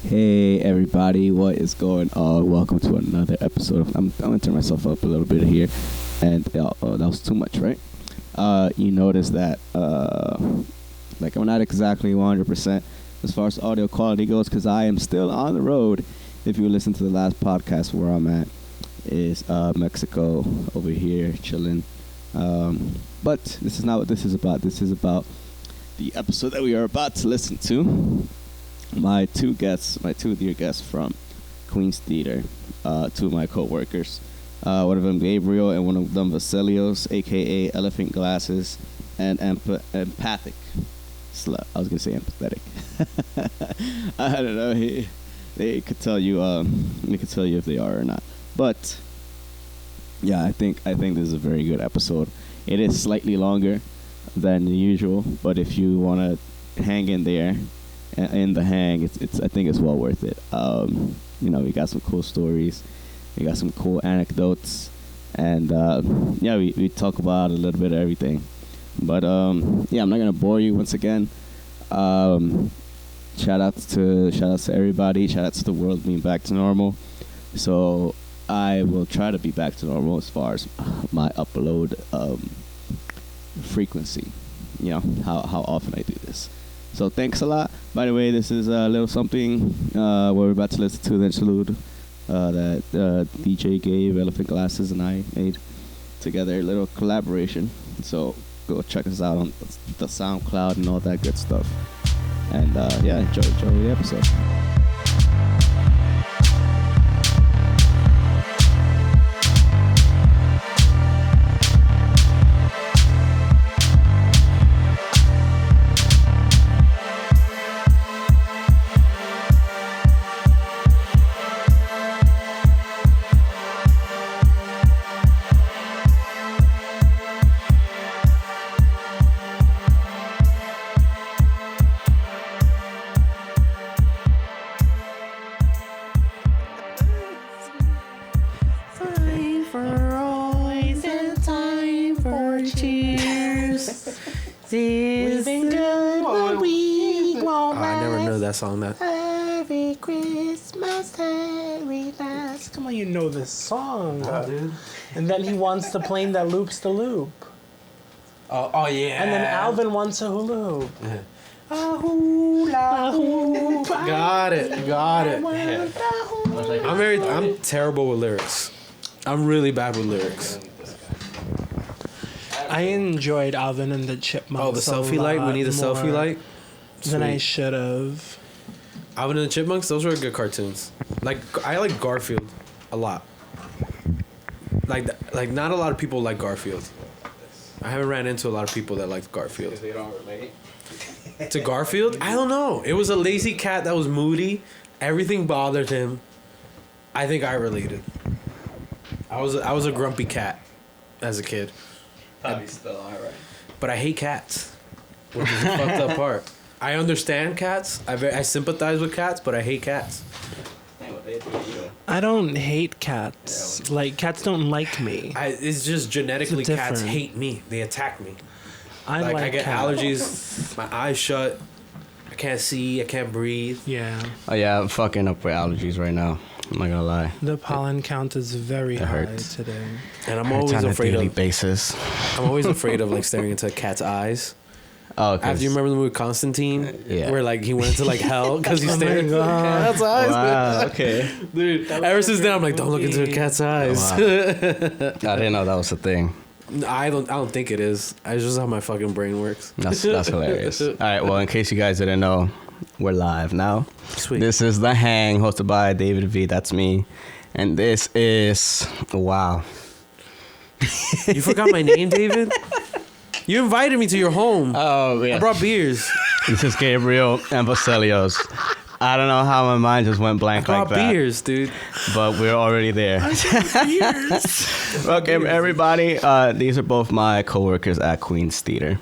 Hey everybody, what is going on? Welcome to another episode of I'm gonna turn myself up a little bit here, and that was too much, right? You notice that like I'm not exactly 100% as far as audio quality goes because I am still on the road. If you listen to the last podcast, where I'm at is Mexico, over here chilling. But this is not what this is about. This is about the episode that we are about to listen to. My two dear guests from Queen's Theater, two of my co-workers. One of them Gabriel and one of them Vacelios, a.k.a. Elephantglasses, and empathic. I was going to say empathetic. I don't know. They could tell you. They could tell you if they are or not. But yeah, I think this is a very good episode. It is slightly longer than the usual, but if you want to hang in there. In the hang, it's I think it's well worth it. We got some cool stories, we got some cool anecdotes, and we talk about a little bit of everything. But I'm not gonna bore you once again. Shout outs to everybody. Shout outs to the world being back to normal. So I will try to be back to normal as far as my upload frequency. You know how often I do this. So thanks a lot. By the way, this is a little something where we're about to listen to the interlude that DJ Gabe, Elephantglasses, and I made together, a little collaboration. So go check us out on the SoundCloud and all that good stuff. And enjoy the episode. Song that Every Christmas, every last. Come on, you know this song, dude. And then he wants the plane that loops the loop. Oh yeah. And then Alvin wants a hula hoop. Got it. Yeah. I'm terrible with lyrics. I'm really bad with lyrics. I enjoyed Alvin and the Chipmunks. Oh, the selfie light. We need a selfie light. Than I should have. Alvin and the Chipmunks, those were good cartoons. Like I like Garfield a lot. Like not a lot of people like Garfield. I haven't ran into a lot of people that like Garfield. They don't relate to Garfield? I don't know. It was a lazy cat that was moody. Everything bothered him. I think I related. I was a grumpy cat as a kid. Probably still are, right? But I hate cats, which is the fucked up part. I understand cats. I sympathize with cats, but I hate cats. I don't hate cats. Like, cats don't like me. It's just genetically cats hate me. They attack me. I get allergies. My eyes shut. I can't see. I can't breathe. Yeah. Oh yeah, I'm fucking up with allergies right now. I'm not gonna lie. The pollen count is very high today. And I'm always afraid on a daily basis. I'm always afraid of like staring into a cat's eyes. Oh, after you remember the movie Constantine, yeah, where like he went into like hell because he's staring into a cat's eyes. Wow, okay, dude. Ever since then, I'm like, don't look into a cat's eyes. Wow. I didn't know that was a thing. I don't think it is. It's just how my fucking brain works. That's hilarious. All right, well, in case you guys didn't know, we're live now. Sweet. This is The Hang, hosted by David Vee. That's me, and this is wow. You forgot my name, David? You invited me to your home. Oh, yeah. I brought beers. This is Gabriel and Vacelios. I don't know how my mind just went blank like that. I brought beers, dude. But we're already there. Okay, everybody. These are both my coworkers at Queen's Theater.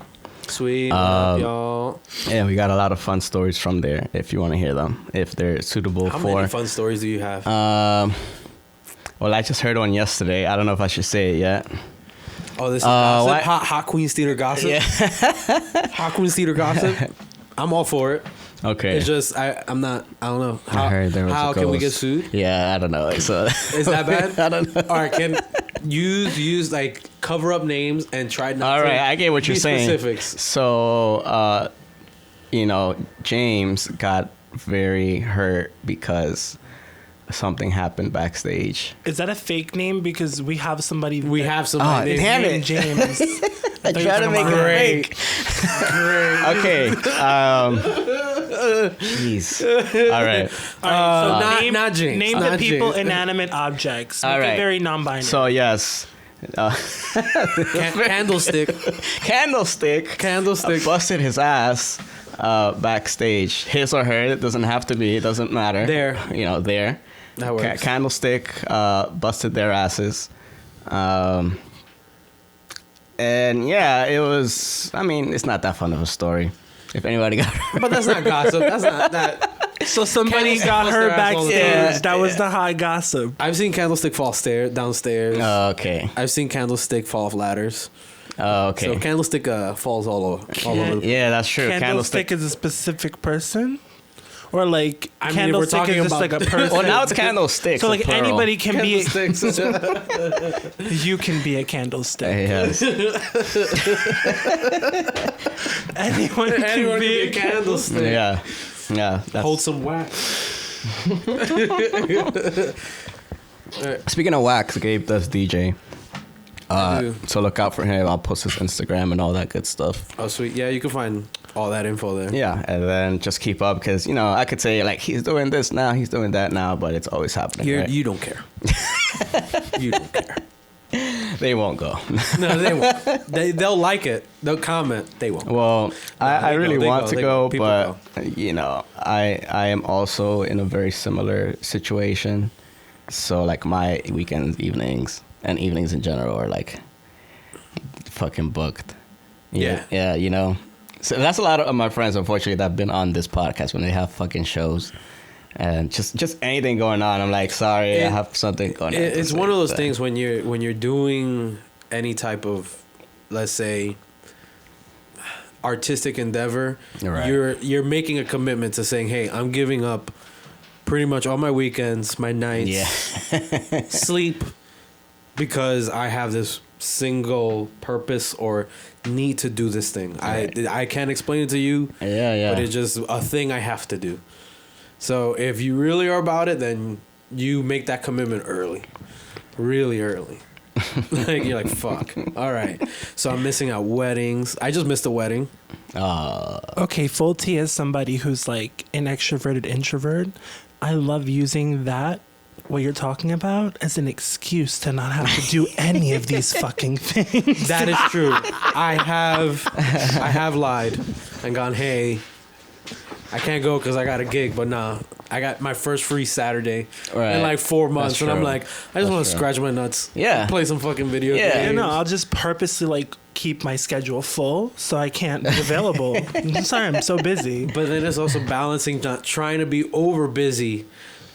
Sweet. Y'all. Yeah, we got a lot of fun stories from there if you want to hear them. If they're suitable How for... many fun stories do you have? Well, I just heard one yesterday. I don't know if I should say it yet. Oh, this is gossip? Hot Queen's Theater gossip? Yeah. Hot Queen's Theater gossip? I'm all for it. Okay. It's just I'm not. I don't know. I heard there was how a can we get ghost. sued? Yeah, I don't know. So Is that bad? I don't know. All right, can use like cover up names and try not. All to right, I get what be you're saying. Specifics. So, James got very hurt because something happened backstage. Is that a fake name? Because we have somebody. We have somebody damn named it. James. I try to make it Great. fake. Great. Okay. Jeez. All right. All right, so not James. Name Not the people, James. inanimate objects. Make All it right. very non-binary. So yes, Candlestick. Candlestick busted his ass backstage. His or her. It doesn't have to be. It doesn't matter. There. There. That works. Candlestick busted their asses. And yeah, it was. I mean, it's not that fun of a story. If anybody got hurt. But that's not gossip. That's not that. So somebody Candlestick got bust her their ass all the backstage. time. That was the high gossip. I've seen Candlestick fall downstairs. Okay. I've seen Candlestick fall off ladders. Okay. So Candlestick falls all over. Yeah, that's true. Candlestick is a specific person, or like I mean, if we're candlestick talking is just about- like a person. Well, now it's candlesticks. So like plural. anybody can be. Candlesticks. You can be a candlestick. Yes. Anyone Anyone can can be be a candlestick. Yeah. Yeah. That's, Hold some wax. Speaking of wax, Gabe does DJ. I do. So look out for him. I'll post his Instagram and all that good stuff. Oh, sweet. Yeah, you can find all that info there. Yeah, and then just keep up because I could say like he's doing this now, he's doing that now, but it's always happening. Right? You don't care. You don't care. They won't go. No, they won't. They'll like it. They'll comment. They won't. Well, I they really go, they want go, to they go, go. People but I am also in a very similar situation. So like my weekends, evenings, and evenings in general are like fucking booked. Yeah. Yeah. So that's a lot of my friends, unfortunately, that have been on this podcast when they have fucking shows. And just anything going on, I'm like, sorry, I have something going on. It's one of those things when you're doing any type of, let's say, artistic endeavor. Right. You're making a commitment to saying, hey, I'm giving up pretty much all my weekends, my nights, sleep, because I have this single purpose or need to do this thing. Right. I can't explain it to you. Yeah. But it's just a thing I have to do. So if you really are about it, then you make that commitment early. Really early. Like you're like, fuck. All right. So I'm missing out weddings. I just missed a wedding. Okay, full T as somebody who's like an extroverted introvert. I love using that, what you're talking about, as an excuse to not have to do any of these fucking things. That is true. I have lied and gone, hey, I can't go because I got a gig, but nah, I got my first free Saturday in like 4 months, That's and I'm true. like, I just want to scratch my nuts. Yeah. Play some fucking video Yeah. games. I'll just purposely like keep my schedule full so I can't be available. I'm sorry, I'm so busy. But then it's also balancing, not trying to be over busy,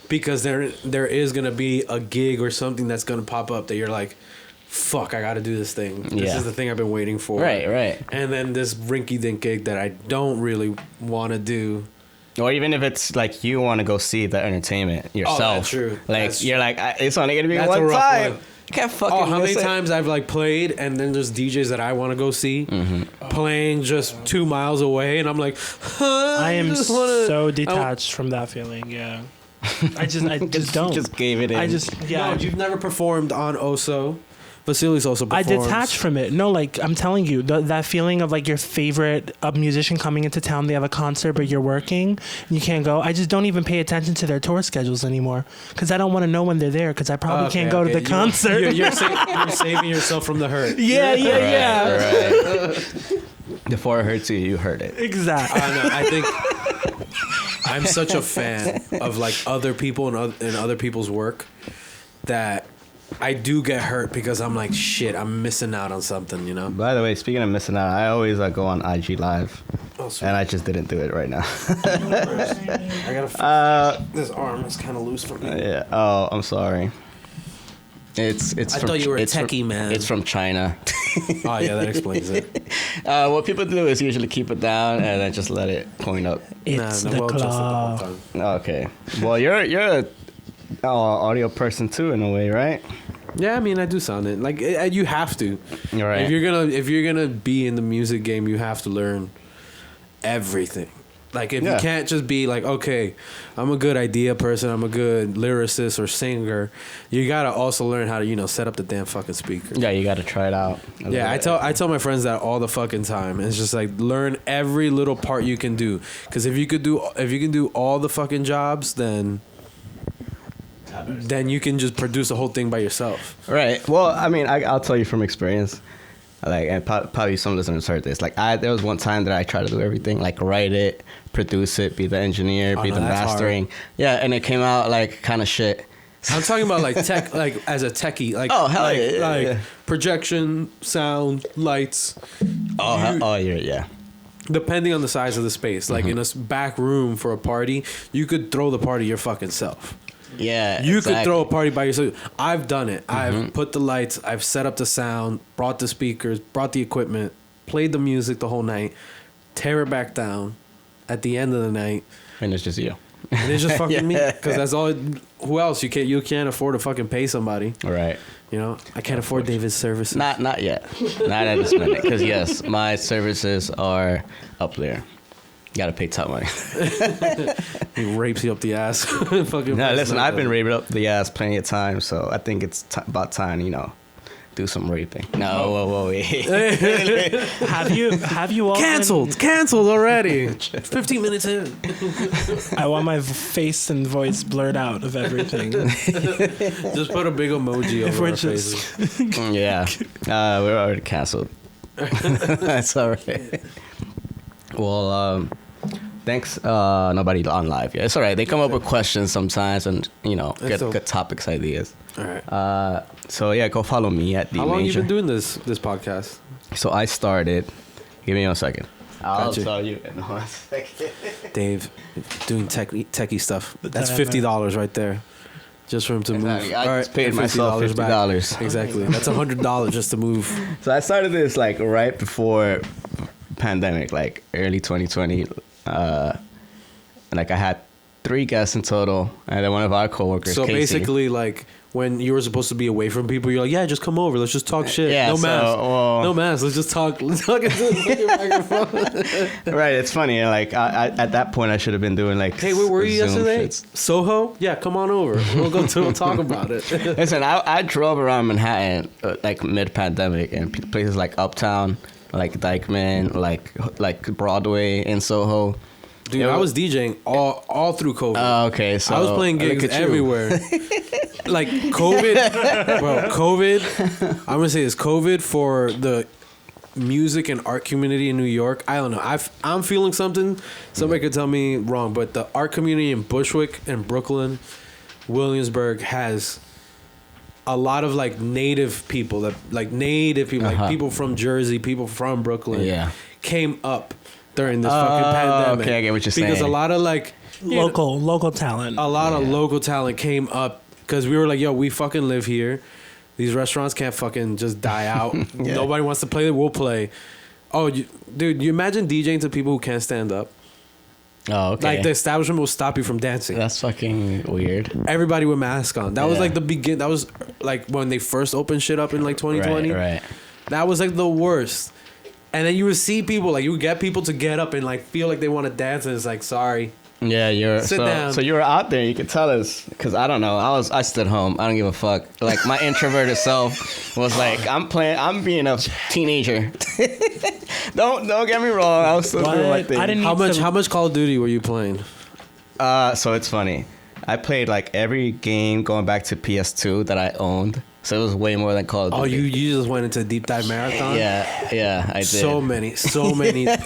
because there is gonna be a gig or something that's gonna pop up that you're like, fuck, I gotta do this thing. This Yeah. is the thing I've been waiting for. Right. And then this rinky-dink gig that I don't really want to do. Or even if it's like you want to go see the entertainment yourself. that's true. Like That's you're like, it's only gonna be That's a one rough time. one. You can't fucking. Oh, how many miss it. times I've like played, and then there's DJs that I want to go see playing just 2 miles away, and I'm like, I am just wanna- so detached from that feeling. Yeah, I just don't. Just gave it in. No, you've never performed on Oso. Vacelios also I performs. detach from it. No, like I'm telling you, that feeling of like your favorite musician coming into town, they have a concert, but you're working, and you can't go. I just don't even pay attention to their tour schedules anymore because I don't want to know when they're there because I probably can't go to the concert. You're saving yourself from the hurt. yeah. Right. Before it hurts you, you hurt it. Exactly. I know. I think I'm such a fan of like other people and other people's work that I do get hurt because I'm like, shit, I'm missing out on something, By the way, speaking of missing out, I always go on IG Live, Oh, sweet. and I just didn't do it right now. I gotta. This arm is kind of loose for me. Yeah. Oh, I'm sorry. It's. I thought you were a techie, man. It's from China. Oh yeah, that explains it. What people do is usually keep it down and then just let it point up. It's Nah, the well adjusted the whole claw. time. Okay. Well, you're a audio person too in a way, right? Yeah, I mean, I do sound it. Like you have to. You're right. If you're gonna be in the music game, you have to learn everything. Like if you can't just be like, okay, I'm a good idea person, I'm a good lyricist or singer. You gotta also learn how to set up the damn fucking speaker. Yeah, you got to try it out. Yeah, I tell my friends that all the fucking time. It's just like learn every little part you can do. Because if you can do all the fucking jobs, then you can just produce a whole thing by yourself. Right. Well, I mean, I'll tell you from experience. Like, and probably some listeners heard this. Like, there was one time that I tried to do everything, like write it, produce it, be the engineer, be the mastering. Hard. Yeah, and it came out like kind of shit. I'm talking about like tech, like as a techie, like projection, sound, lights. Yeah. Depending on the size of the space, like in a back room for a party, you could throw the party your fucking self. Yeah, you could throw a party by yourself. I've done it. I've put the lights. I've set up the sound, brought the speakers, brought the equipment, played the music the whole night, tear it back down at the end of the night, and it's just you. And it's just fucking me, because that's all. Who else? You can't afford to fucking pay somebody. Right. I can't afford David's services. Not yet. Not at this minute. Because yes, my services are up there. You gotta pay top money. He rapes you up the ass. Fucking. No, listen, I've been raped up the ass plenty of times, so I think it's about time, do some raping. No, whoa, wait. Have you all Canceled already. 15 minutes in. I want my face and voice blurred out of everything. Just put a big emoji over our faces. Yeah, we're already canceled. That's all right. Well, thanks. Nobody on live yet. It's all right. They come up with questions sometimes, and get good topics, ideas. All right. So yeah, go follow me at the. How long you been doing this podcast? So I started. Give me 1 second. I'll Gotcha. tell you in 1 second. Dave, doing techie stuff. That's $50 right there, just for him to move. I just paid myself $50. Exactly. That's $100 just to move. So I started this like right before pandemic, like early 2020. Like I had 3 guests in total, and then one of our coworkers. So Casey. basically, like when you were supposed to be away from people, you're like, yeah, just come over. Let's just talk shit. Yeah, no so, mask. well, No mask. Let's just talk. Let's talk into the fucking microphone. Right. It's funny. Like I at that point, I should have been doing like. Hey, where were you Zoom yesterday? shits. Soho? Yeah, come on over. We'll talk about it. Listen, I drove around Manhattan like mid-pandemic, and places like Uptown, like Dykeman, like Broadway in Soho. Dude, I was DJing all through COVID. Oh, okay. So I was playing gigs everywhere. Like COVID, bro. COVID. I'm gonna say this: COVID for the music and art community in New York. I don't know. I'm feeling something. Somebody could tell me wrong, but the art community in Bushwick and Brooklyn, Williamsburg has a lot of like native people like people from Jersey, people from Brooklyn, came up during this fucking pandemic. Okay, I get what you're saying. Because a lot of like local talent. A lot of local talent came up because we were like, yo, we fucking live here. These restaurants can't fucking just die out. Nobody wants to play, we'll play. Oh, dude, you imagine DJing to people who can't stand up? Oh, okay. Like the establishment will stop you from dancing. That's fucking weird. Everybody with masks on. That was like that was like when they first opened shit up in like 2020. Right. That was like the worst. And then you would see people, like you would get people to get up and like feel like they want to dance, and it's like, sorry. Yeah, Sit down. So you were out there. You could tell us, because I don't know. I stood home. I don't give a fuck. Like my introverted self was like, I'm being a teenager. Don't get me wrong. I was still doing my thing. How much Call of Duty were you playing? So it's funny. I played like every game going back to PS2 that I owned. So it was way more than Call of Duty. Oh, you just went into a deep dive marathon? Yeah, I did. So many.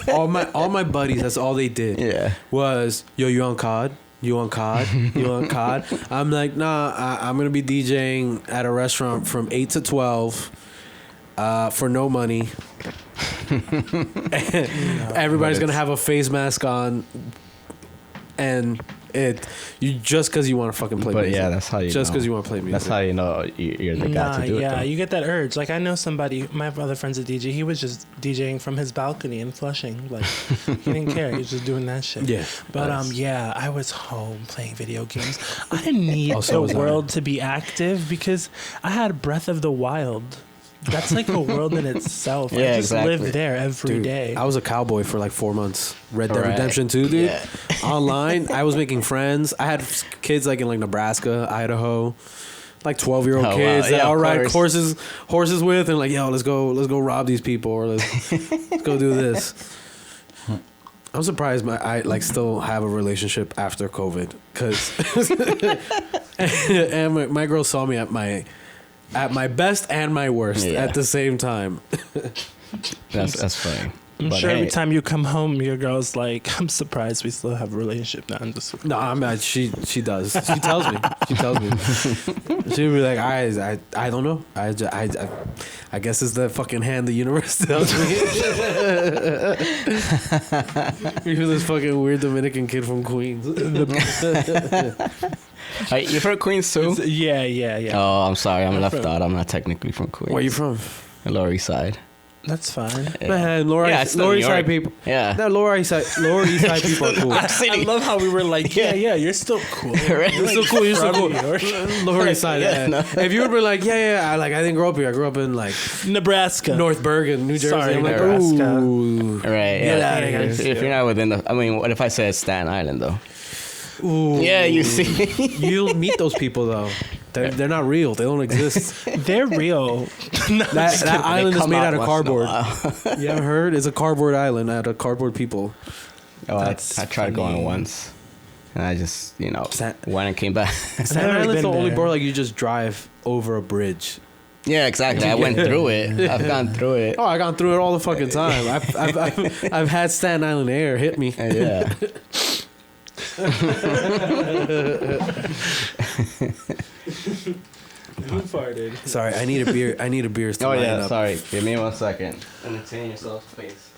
all my buddies, that's all they did. Yeah. Was, yo, you on COD? You on COD? You on COD? I'm like, nah, I'm going to be DJing at a restaurant from 8 to 12 for no money. Everybody's going to have a face mask on. And You just because you want to fucking play music. But yeah, that's how you just know. because you want to play music. That's how you know you're the guy to do it. Yeah, though. you get that urge. Like I know somebody, my other friend's a DJ. He was just DJing from his balcony in Flushing. Like he didn't care. He was just doing that shit. Yeah. But Nice. yeah, I was home playing video games. I didn't need Oh, so the was I. world to be active because I had Breath of the Wild. That's like a world in itself. Yeah, I just exactly. lived there every Dude, day. I was a cowboy for like 4 months. Red Dead Right. Redemption 2, dude. Yeah. Online, I was making friends. I had kids like in like Nebraska, Idaho, like 12-year-old Oh, wow. kids that Yeah, I'll of ride course. horses with, and like, yo, let's go rob these people, or let's go do this. I'm surprised I like still have a relationship after COVID, cause and my girl saw me at my best and my worst Yeah. at the same time. That's funny. I'm But sure hey, every time you come home, your girl's like, I'm surprised we still have a relationship. No, I'm just. No, I'm not. She does. She tells me. She'll be like, I don't know. I guess it's the fucking hand the universe tells me. You're this fucking weird Dominican kid from Queens. Hey, you're from Queens too? Yeah. Oh, I'm sorry. I'm left from- out. I'm not technically from Queens. Where you from? Lower East Side. That's fine. Yeah. Man, Lower Yeah, East it's still Lower New East Side York. people. Yeah. No, Lower East Side people are cool. I love how we were like, yeah, you're still cool. Right? You're still cool. You're still cool. New York. Lower East Side. Yeah, Yeah. no. If you would be like, I didn't grow up here. I grew up in like Nebraska. North Bergen, New Jersey. Sorry, I'm like, Nebraska. ooh. Right. Get Yeah. outta here. If you're not within the, I mean, what if I said Staten Island though? Ooh. Yeah, you see. You'll meet those people though. They're not real. They don't exist. They're real. That island is come made out out of once in a cardboard. while. You haven't heard? It's a cardboard island out of cardboard people. Oh, I That's tried going funny. once, and I just Stan- went and came back. Staten never Island's been the only there. board like you just drive over a bridge. Yeah, exactly. I went through it. I've gone through it. Oh, I gone through it all the fucking time. I've had Staten Island air hit me. Yeah. Who farted? Sorry, I need a beer. I need a beer to Oh line yeah. up. Sorry. Give me 1 second. Entertain yourself, please.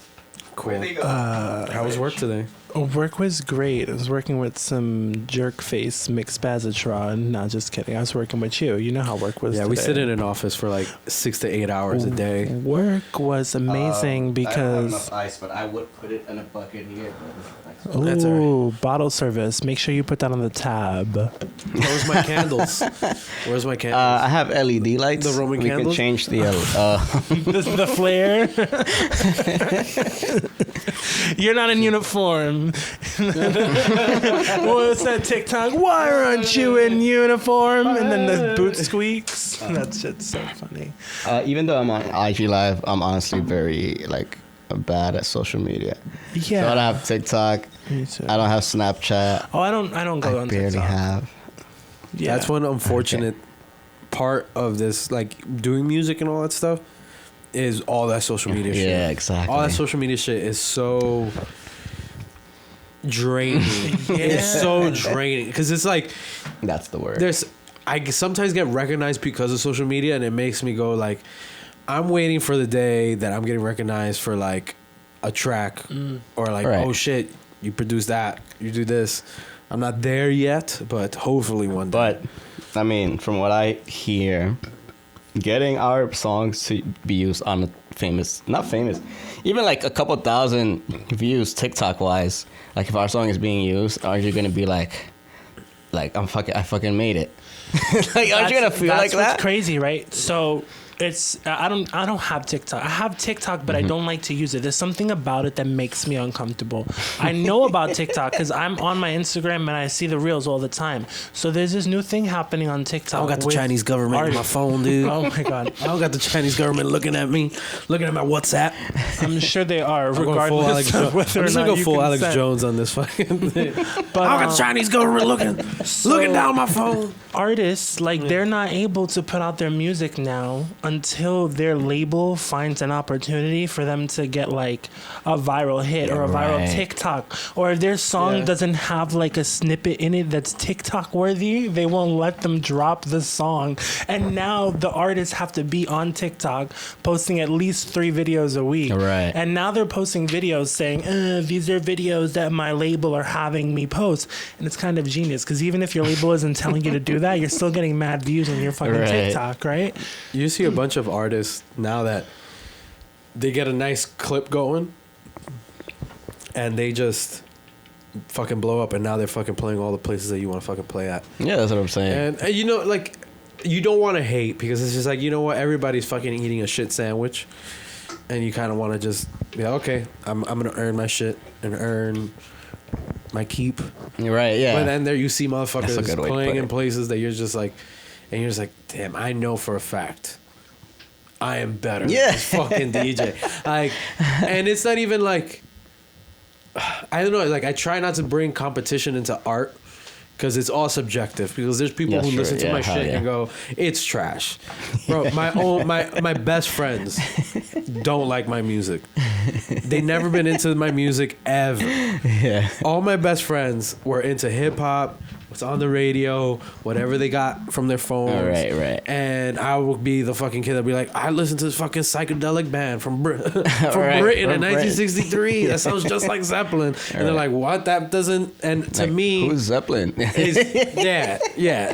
Cool. How was work today? Work was great. I was working with some jerk face McSpazatron. No, just kidding. I was working with you. You know how work was. Yeah, we today. sit in an office for like 6 to 8 hours a day. Work was amazing because. ice, but I would put it in a bucket here. That's Ooh, bottle service. Make sure you put that on the tab. Where's my candles? Where's my candles? I have LED lights. The Roman we candles? can change the. The flare. You're not in uniform. What's that TikTok? Why aren't you in uniform? And then the boot squeaks. That shit's so funny. Even though I'm on IG Live, I'm honestly very like bad at social media. So I don't Yeah. have TikTok. Me too. I don't have Snapchat. Oh, I don't go I on barely TikTok. have. Yeah. That's one unfortunate part of this, like doing music and all that stuff, is all that social media shit. Yeah, exactly. All that social media shit is so draining. It's so draining because it's like That's the word. I sometimes get recognized because of social media, and it makes me go like, I'm waiting for the day that I'm getting recognized for like a track or like, Right. oh shit, you produce that, you do this. I'm not there yet, but hopefully one day. But I mean, from what I hear, getting our songs to be used on a not famous, even like a couple thousand views TikTok wise, like if our song is being used, aren't you gonna be like I fucking made it? Like, aren't you gonna feel like That's what's that? crazy, right? So it's I don't have TikTok. I have TikTok, but I don't like to use it. There's something about it that makes me uncomfortable. I know about TikTok because I'm on my Instagram and I see the reels all the time. So there's this new thing happening on TikTok. I don't got the with Chinese government on my artists. phone, dude. Oh my god. I don't got the Chinese government looking at me, looking at my WhatsApp. I'm sure they are, I'm going full Alex regardless of Jones. whether I'm or just not gonna go you full Alex consent. Jones on this fucking thing. But, I don't got the Chinese government looking down my phone. artists they're not able to put out their music now until their label finds an opportunity for them to get like a viral hit or a viral TikTok, or if their song doesn't have like a snippet in it that's TikTok worthy, they won't let them drop the song. And now the artists have to be on TikTok posting at least 3 videos a week. Right. And now they're posting videos saying, these are videos that my label are having me post. And it's kind of genius because even if your label isn't telling you to do that, you're still getting mad views on your fucking TikTok, right? You see a bunch of artists now that they get a nice clip going and they just fucking blow up, and now they're fucking playing all the places that you want to fucking play at. Yeah, that's what I'm saying. And you know, like, you don't want to hate because it's just like, you know what, everybody's fucking eating a shit sandwich, and you kind of want to just be like, okay, I'm gonna earn my shit and earn my keep. You're right, yeah. But then there you see motherfuckers playing in it. places that you're just like, and you're just like, damn, I know for a fact I am better than this fucking DJ. Like, and it's not even like, I don't know, like, I try not to bring competition into art because it's all subjective, because there's people who listen to my shit and go, it's trash. Bro, my best friends don't like my music. They never been into my music ever. Yeah. All my best friends were into hip hop, what's on the radio, whatever they got from their phones. Right. And I would be the fucking kid that'd be like, I listened to this fucking psychedelic band from Britain in 1963. That sounds just like Zeppelin. And they're like, what? That doesn't. And to like, me, who's Zeppelin? yeah.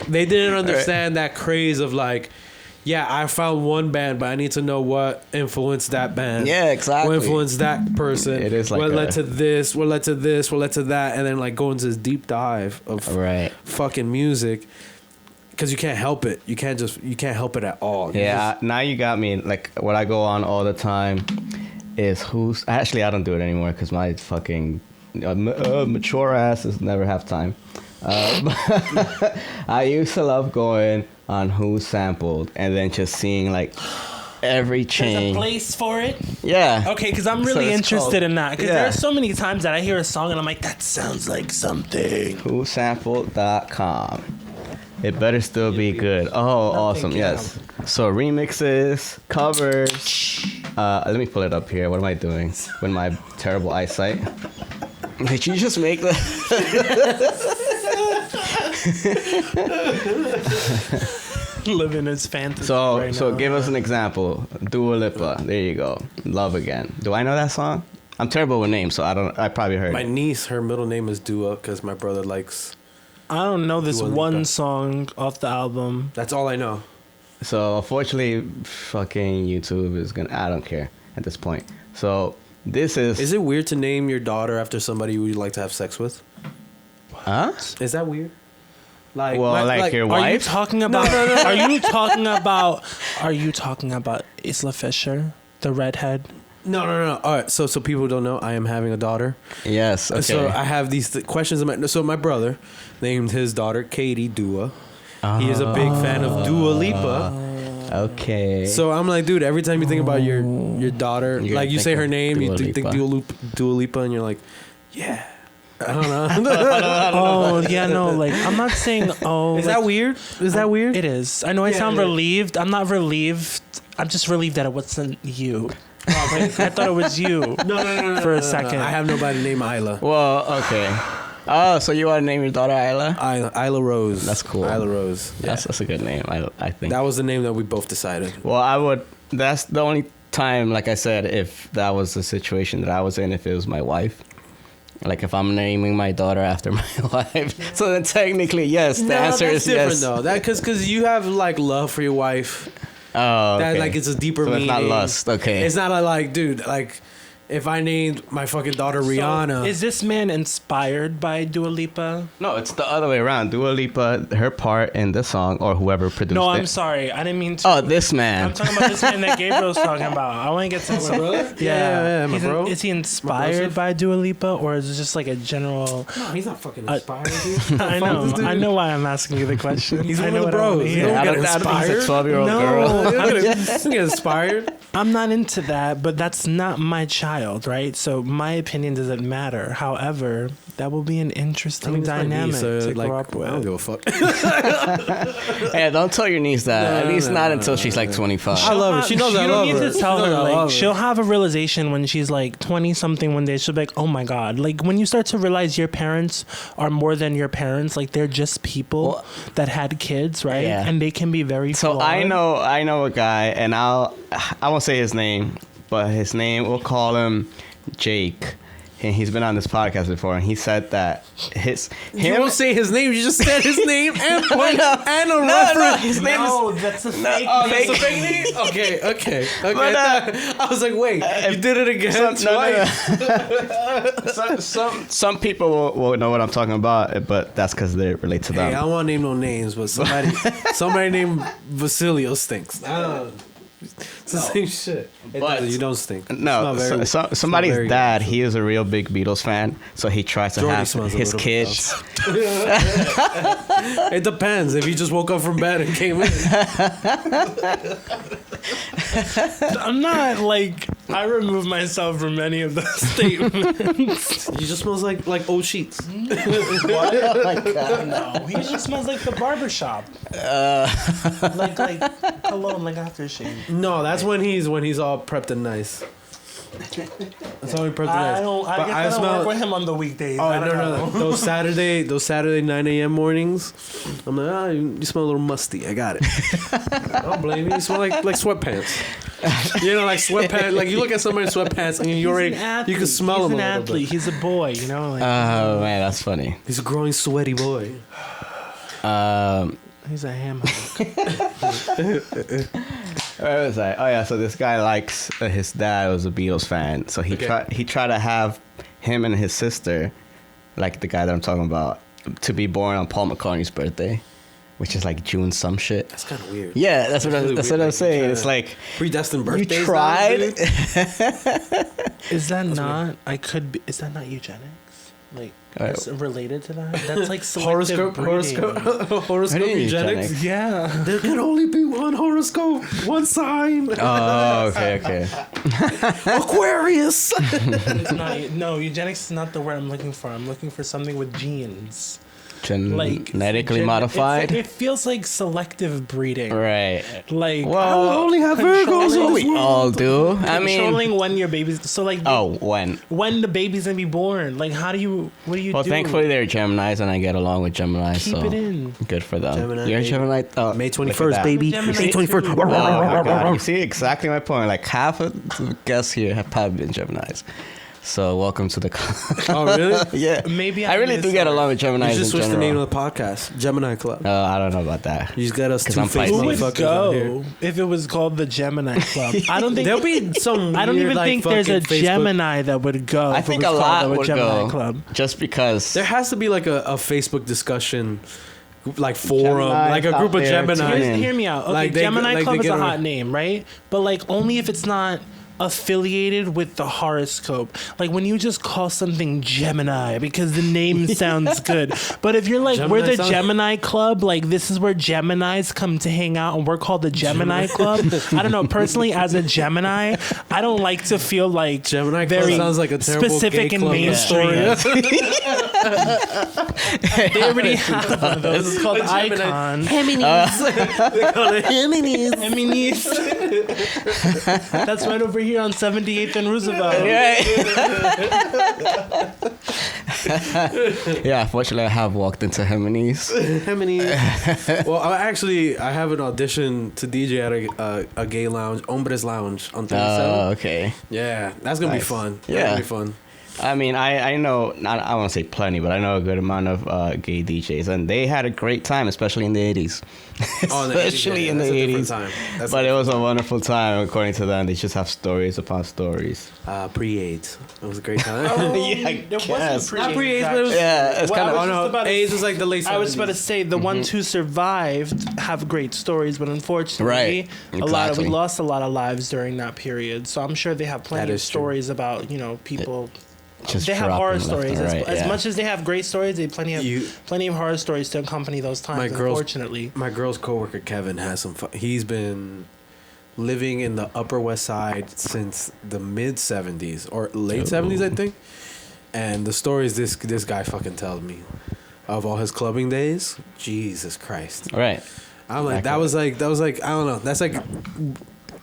They didn't understand that craze of like, yeah, I found one band, but I need to know what influenced that band. Yeah, exactly. What influenced that person. It is like what led to this, what led to this, what led to that, and then like go into this deep dive of fucking music. Because you can't help it. You can't help it at all. Yeah, now you got me. Like, what I go on all the time is who's... Actually, I don't do it anymore because my fucking mature ass is never have time. I used to love going on who sampled and then just seeing like every chain. There's a place for it? Yeah. Okay, because I'm really interested in that. Because there are so many times that I hear a song and I'm like, that sounds like something. Whosampled.com. It better still be good. Oh, awesome. Yes. So remixes, covers. Let me pull it up here. What am I doing with my terrible eyesight? Did you just make that? Living his fantasy. So give us an example. Dua Lipa. There you go. Love Again. Do I know that song? I'm terrible with names, so I probably heard my it. niece, her middle name is Dua because my brother likes. I don't know this one song off the album. That's all I know. So unfortunately, fucking YouTube is gonna. I don't care at this point. So this is. Is it weird to name your daughter after somebody you'd like to have sex with? Huh? Is that weird? Like, well, like your wife? Are you talking about? No. Are you talking about Isla Fisher, the redhead? No. All right. So people don't know, I am having a daughter. Yes. Okay. So I have these questions. So my brother named his daughter Katie Dua. He is a big fan of Dua Lipa. Okay. So I'm like, dude, every time you think about your daughter, like you say her name, you think Dua Lipa, and you're like, yeah. I don't know. Oh, yeah, no, like, I'm not saying, Is that weird? Is that weird? It is. I know I sound relieved. I'm not relieved. I'm just relieved that it wasn't you. I thought it was you. No. For a second. I have nobody named Isla. Well, okay. Oh, so you want to name your daughter Isla? Isla Rose. That's cool. Isla Rose. Yeah. That's a good name, I think. That was the name that we both decided. Well, that's the only time, like I said, if that was the situation that I was in, if it was my wife. Like if I'm naming my daughter after my wife. So then technically, yes, the answer is yes. No, that's different though. Because you have like love for your wife. Oh, okay. That like it's a deeper meaning. It's not lust. Okay. It's not like, dude, like if I named my fucking daughter Rihanna. So is this man inspired by Dua Lipa? No, it's the other way around. Dua Lipa, her part in the song, or whoever produced it. No, I'm sorry. I didn't mean to. Oh, this man. I'm talking about this man that Gabriel's talking about. I want to get to my brother? Yeah, my bro. Is he inspired by Dua Lipa, or is it just like a general... No, he's not fucking inspired, dude. I know. I know why I'm asking you the question. He's one of the bros. You don't get inspired. He's a 12-year-old girl. No, you don't get inspired. I'm not into that, but that's not my child. child, right? So my opinion doesn't matter. However, that will be an interesting dynamic to grow up with. I don't give a fuck. Hey, don't tell your niece that. No, At least no, not no, until no, she's no. like 25. I love her. She knows I love You her. don't need to tell She her. knows I Like, love her. she'll have a realization when she's like 20 something one day. She'll be like, oh my God. Like, when you start to realize your parents are more than your parents, like, they're just people that had kids, right? Yeah. And they can be very So flawed. I know a guy, and I won't say his name, but his name, we'll call him Jake. And he's been on this podcast before, and he said that You won't say his name. You just said his name and point and a No, reference. his name No, is that's a fake. Oh, name. that's a fake name? Okay. But, I was like, wait, you did it again twice. Some people will know what I'm talking about, but that's because they relate to Hey, them. I don't want to name no names, but somebody named Vacelios stinks. It's the same shit. But- You don't stink. No, somebody's very dad, good. he is a real big Beatles fan, so he tries to Jordy have smells a his little kids. It depends. If he just woke up from bed and came in. I'm not like, I remove myself from any of those statements. He just smells like old sheets. What? Oh my God, no. He just smells like the barbershop. Like cologne, like aftershave. No, that's when he's all prepped and nice. That's how he prepped and nice. I don't. I But guess I don't smell- work with him on the weekdays. Oh I don't no! know. Those Saturday 9 a.m. mornings, I'm like, oh, you smell a little musty. I got it. I don't blame you. You smell like sweatpants. You know, like sweatpants. Like you look at somebody in sweatpants and you already you can smell him. He's an athlete. He's a boy. You know, like Oh man, that's funny. He's a growing sweaty boy. he's a ham. Where was I? Oh yeah, so this guy likes his dad was a Beatles fan, so he tried to have him and his sister, like the guy that I'm talking about, to be born on Paul McCartney's birthday, which is like June some shit. That's kind of weird. Yeah, that's what really that's weird. what I'm Like, saying. you It's like predestined you birthdays. tried. Now, dude. Is that not? I could be. Is that not eugenics? Like it's related to that? That's like selective horoscope What do you mean eugenics. eugenics? Yeah. There can only be one horoscope, one sign. Oh, okay. Aquarius. It's not. No, eugenics is not the word I'm looking for. I'm looking for something with genes. Like Genetically modified. It feels like selective breeding. Right. Like I will only have Virgos in this We all do. I mean, controlling when your baby's so like when the baby's gonna be born. Like what do you Well, do? thankfully they're Geminis, and I get along with Geminis. Keep so it in. good for them. Gemini, You're a baby. Gemini. Oh, May look at 21st, that. baby. Gemini May 21st. too. Oh my God. You see exactly my point. Like half of the guests here have probably been Geminis. So welcome to the Oh, really? yeah. Maybe I really do get along with Geminis. You just in switch the name general. of the podcast, Gemini Club. I don't know about that. You just got us 'Cause two I'm face Pisces. Who would motherfuckers out here. go if it was called the Gemini Club? I don't think There'll be some. I don't weird, even like, think there's a fucking Facebook- Gemini that would go. I if it think was a called lot the would Gemini go Club. just because. There has to be like a Facebook discussion, like forum, Geminis like a group out of there Gemini. tuning in. Hear me out. Okay, Like Gemini like Club they is get a a- hot name, right? But like only if it's not affiliated with the horoscope. Like when you just call something Gemini because the name sounds good. But if you're like, Gemini we're the sounds- Gemini Club, like this is where Geminis come to hang out and we're called the Gemini Club. I don't know. Personally, as a Gemini, I don't like to feel like Gemini Club very sounds like a terrible specific gay and club mainstream. story. They already have one of those. It's called Gemini. Icon. They call it Geminis. Geminis. That's right over here on 78th and Roosevelt. Yeah, fortunately, I have walked into Geminis. Geminis. Well, I have an audition to DJ at a gay lounge, Hombres Lounge on 37. Oh, okay. Yeah, that's gonna be Nice. fun. Yeah. That'll be fun. I mean, I know, not, I won't say plenty, but I know a good amount of gay DJs, and they had a great time, especially in the 80s. Oh, in the 80s, Especially yeah, in the that's a different 80s. time. That's But it was a wonderful time, according to them. They just have stories upon stories. pre-AIDS. It was a great time. Yeah, I guess. Not pre-AIDS, but it was. Yeah, it's Well, kind I of. was just Oh about no, to- AIDS was like the late 70s. I was about to say the ones who survived have great stories, but unfortunately, Right. we Exactly. lost a lot of lives during that period. So I'm sure they have plenty That of is true. stories about people. Just They have dropping horror left stories and as, right, as yeah. much as they have great stories. They plenty of horror stories to accompany those times. My girls- Unfortunately, My girl's coworker Kevin has some. He's been living in the Upper West Side since the mid 70s or late 70s, I think. And the stories this guy fucking tells me of all his clubbing days, Jesus Christ. Right. I'm like, that was like, I don't know. That's like,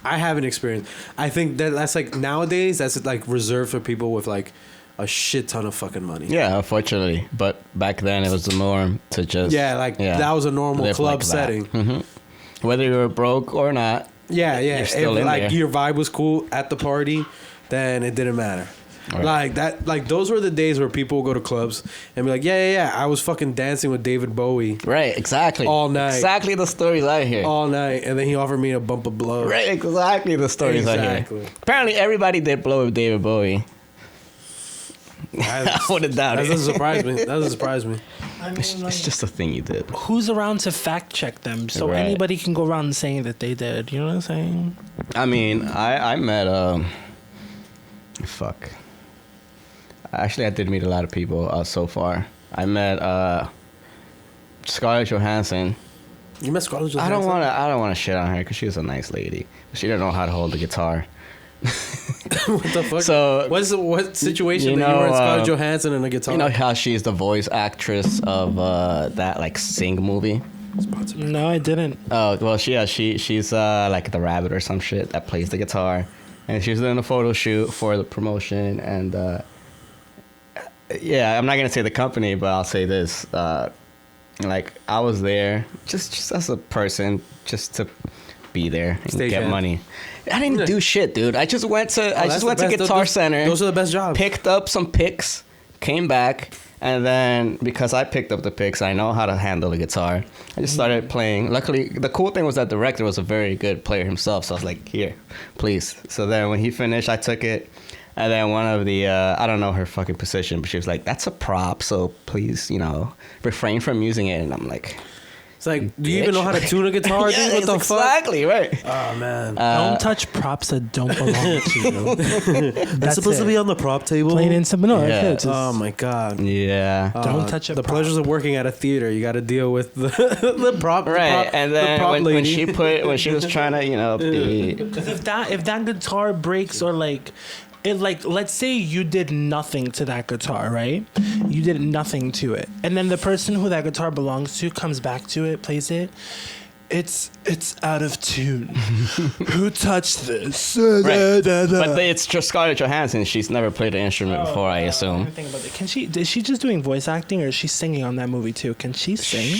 I haven't experienced. I think that's like nowadays, that's like reserved for people with like a shit ton of fucking money. Yeah, unfortunately. But back then it was the norm to just... that was a normal club setting. Mm-hmm. Whether you were broke or not. Yeah. You're still in like there. your vibe was cool at the party, then it didn't matter. Right. Like that, like those were the days where people would go to clubs and be like, yeah, I was fucking dancing with David Bowie. Right, exactly. All night. Exactly the stories I hear. All night, and then he offered me a bump of blow. Right, exactly the stories I hear. Apparently everybody did blow with David Bowie. I would have doubted. That doesn't surprise me. I mean, It's just a thing you did. who's around to fact check them? So Right. anybody can go around saying that they did. You know what I'm saying? I mean, I met fuck. Actually, I did meet a lot of people so far. I met Scarlett Johansson. You met Scarlett I Johansson? don't want to shit on her because she was a nice lady. She didn't know how to hold the guitar. What the fuck? So what situation you that you know, were in Scarlett Johansson and a guitar? you know how she's the voice actress of that like Sing movie. No, I didn't. Oh well, she's like the rabbit or some shit that plays the guitar, and she was doing a photo shoot for the promotion. And yeah, I'm not gonna say the company, but I'll say this: like I was there just as a person, just to be there and Stagehand. get money. I didn't do shit, dude. I just went to Guitar Center. Those are the best jobs. Picked up some picks, came back, and then because I picked up the picks, I know how to handle the guitar. I just started playing. Luckily, the cool thing was that the director was a very good player himself, so I was like, "Here, please." So then when he finished, I took it, and then one of the I don't know her fucking position, but she was like, "That's a prop, so please, refrain from using it." And I'm like, It's like, do you even know how to tune a guitar, dude? yeah, What the exactly right. Oh, man. Don't touch props that don't belong to you. That's supposed to be on the prop table? Plain and simple. No, Yeah. that's it. Oh, my God. Yeah. Don't touch a The prop. pleasures of working at a theater. You got to deal with the prop. Right, and then when lady. when she was trying to be Because if that guitar breaks or let's say you did nothing to that guitar, right? You did nothing to it, and then the person who that guitar belongs to comes back to it, plays it. It's out of tune. Who touched this? right. But it's just Scarlett Johansson. She's never played an instrument before, I assume. Think about it. Is she just doing voice acting, or is she singing on that movie too? Can she sing?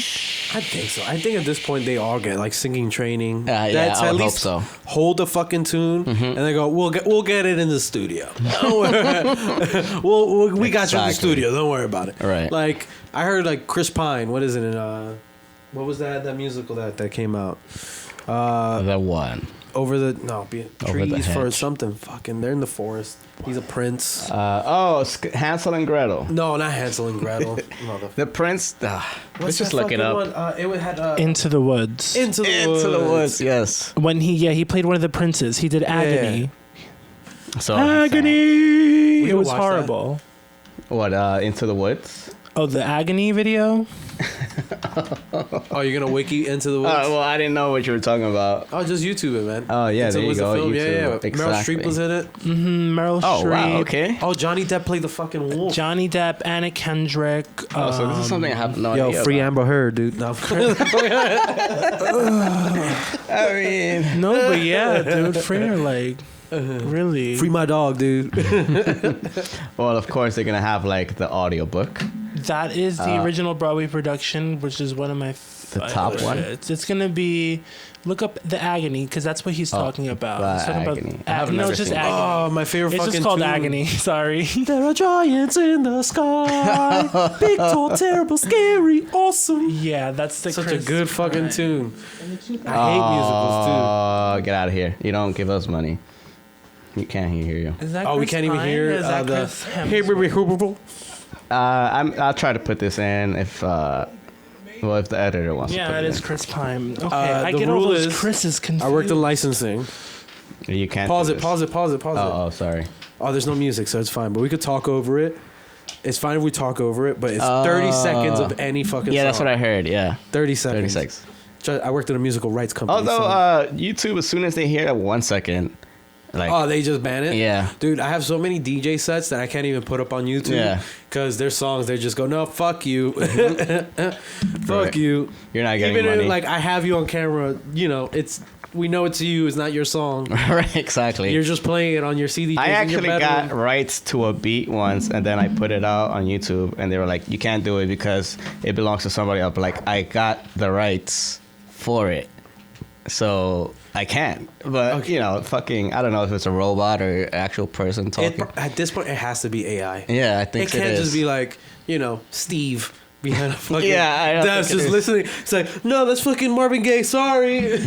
I think so. I think at this point they all get like singing training. Yeah, That's I at would hope least so. hold the fucking tune, and they go, "We'll get it in the studio. Don't worry. we got you in the Exactly. studio. Don't worry about it." Right. Like I heard like Chris Pine. What is it? What was that musical that came out? The one. Over the Over the trees for hedge. something. Fucking, they're in the forest. He's a prince. Hansel and Gretel. No, not Hansel and Gretel. The prince. Let's just that look it fucking up. one? It had Into the Woods. Into the Woods. Yes. When he played one of the princes. He did Agony. So Agony. It can was watch that. horrible. What? Into the Woods. Oh, the Agony video. Oh, you're gonna wiki Into the Woods? Well, I didn't know what you were talking about. Oh, just YouTube it, man. Oh, yeah, Into there you was the go, film. YouTube. Yeah. Meryl Exactly. Streep was in it. Meryl Oh Streep. wow. Okay. Oh, Johnny Depp played the fucking wolf. Johnny Depp, Anna Kendrick. Oh, so this is something I have no idea. free about. Amber Heard, dude. No. I mean, No, but yeah, dude, free her, like, really. Free my dog, dude. well, of course they're gonna have like the audiobook. That is the original Broadway production, which is one of my top one? It's gonna be, look up the Agony, because that's what he's talking about. The He's talking Agony. I about haven't no, never it's just seen it. Agony. Oh, my favorite It's fucking just called tune. Agony. Sorry. There are giants in the sky. Big, tall, terrible, scary, awesome. Yeah, that's the Such a Chris good fucking Pine. tune. I hate musicals, Oh, get out of here! You don't give us money. You can't hear you. Is that dude. Oh, we Chris can't even Pine, hear or is that the. Chris Hemsworth? Hey, baby, hoopable. I'll try to put this in if if the editor wants to Yeah, put that it is Chris Pine. Okay, I the get all rule those is, Chris's confused. I worked in licensing. in. You can't Pause do it, this. pause it, pause it, pause it. Oh, sorry. Oh, there's no music, so it's fine. But we could talk over it. It's fine if we talk over it, but it's 30 seconds of any fucking Yeah, song. that's what I heard. Yeah, 30 seconds. 36. I worked at a musical rights company. Although YouTube, as soon as they hear it 1 second, like, oh, they just ban it? Yeah. Dude, I have so many DJ sets that I can't even put up on YouTube. Yeah. Because their songs, they just go, no, fuck you. Fuck Right. you. You're not getting even money. If, like, I have you on camera, you know, we know it's you, it's not your song. Right, exactly. You're just playing it on your CD. I actually got rights to a beat once, and then I put it out on YouTube, and they were like, "You can't do it because it belongs to somebody else." But like, I got the rights for it, so I can't. But Okay. you know, fucking, I don't know if it's a robot or actual person talking. At this point, it has to be AI. Yeah, I think it can't is. just be like, you know, Steve behind a fucking Yeah, I don't that's think it just is. listening. It's like, no, that's fucking Marvin Gaye. Sorry,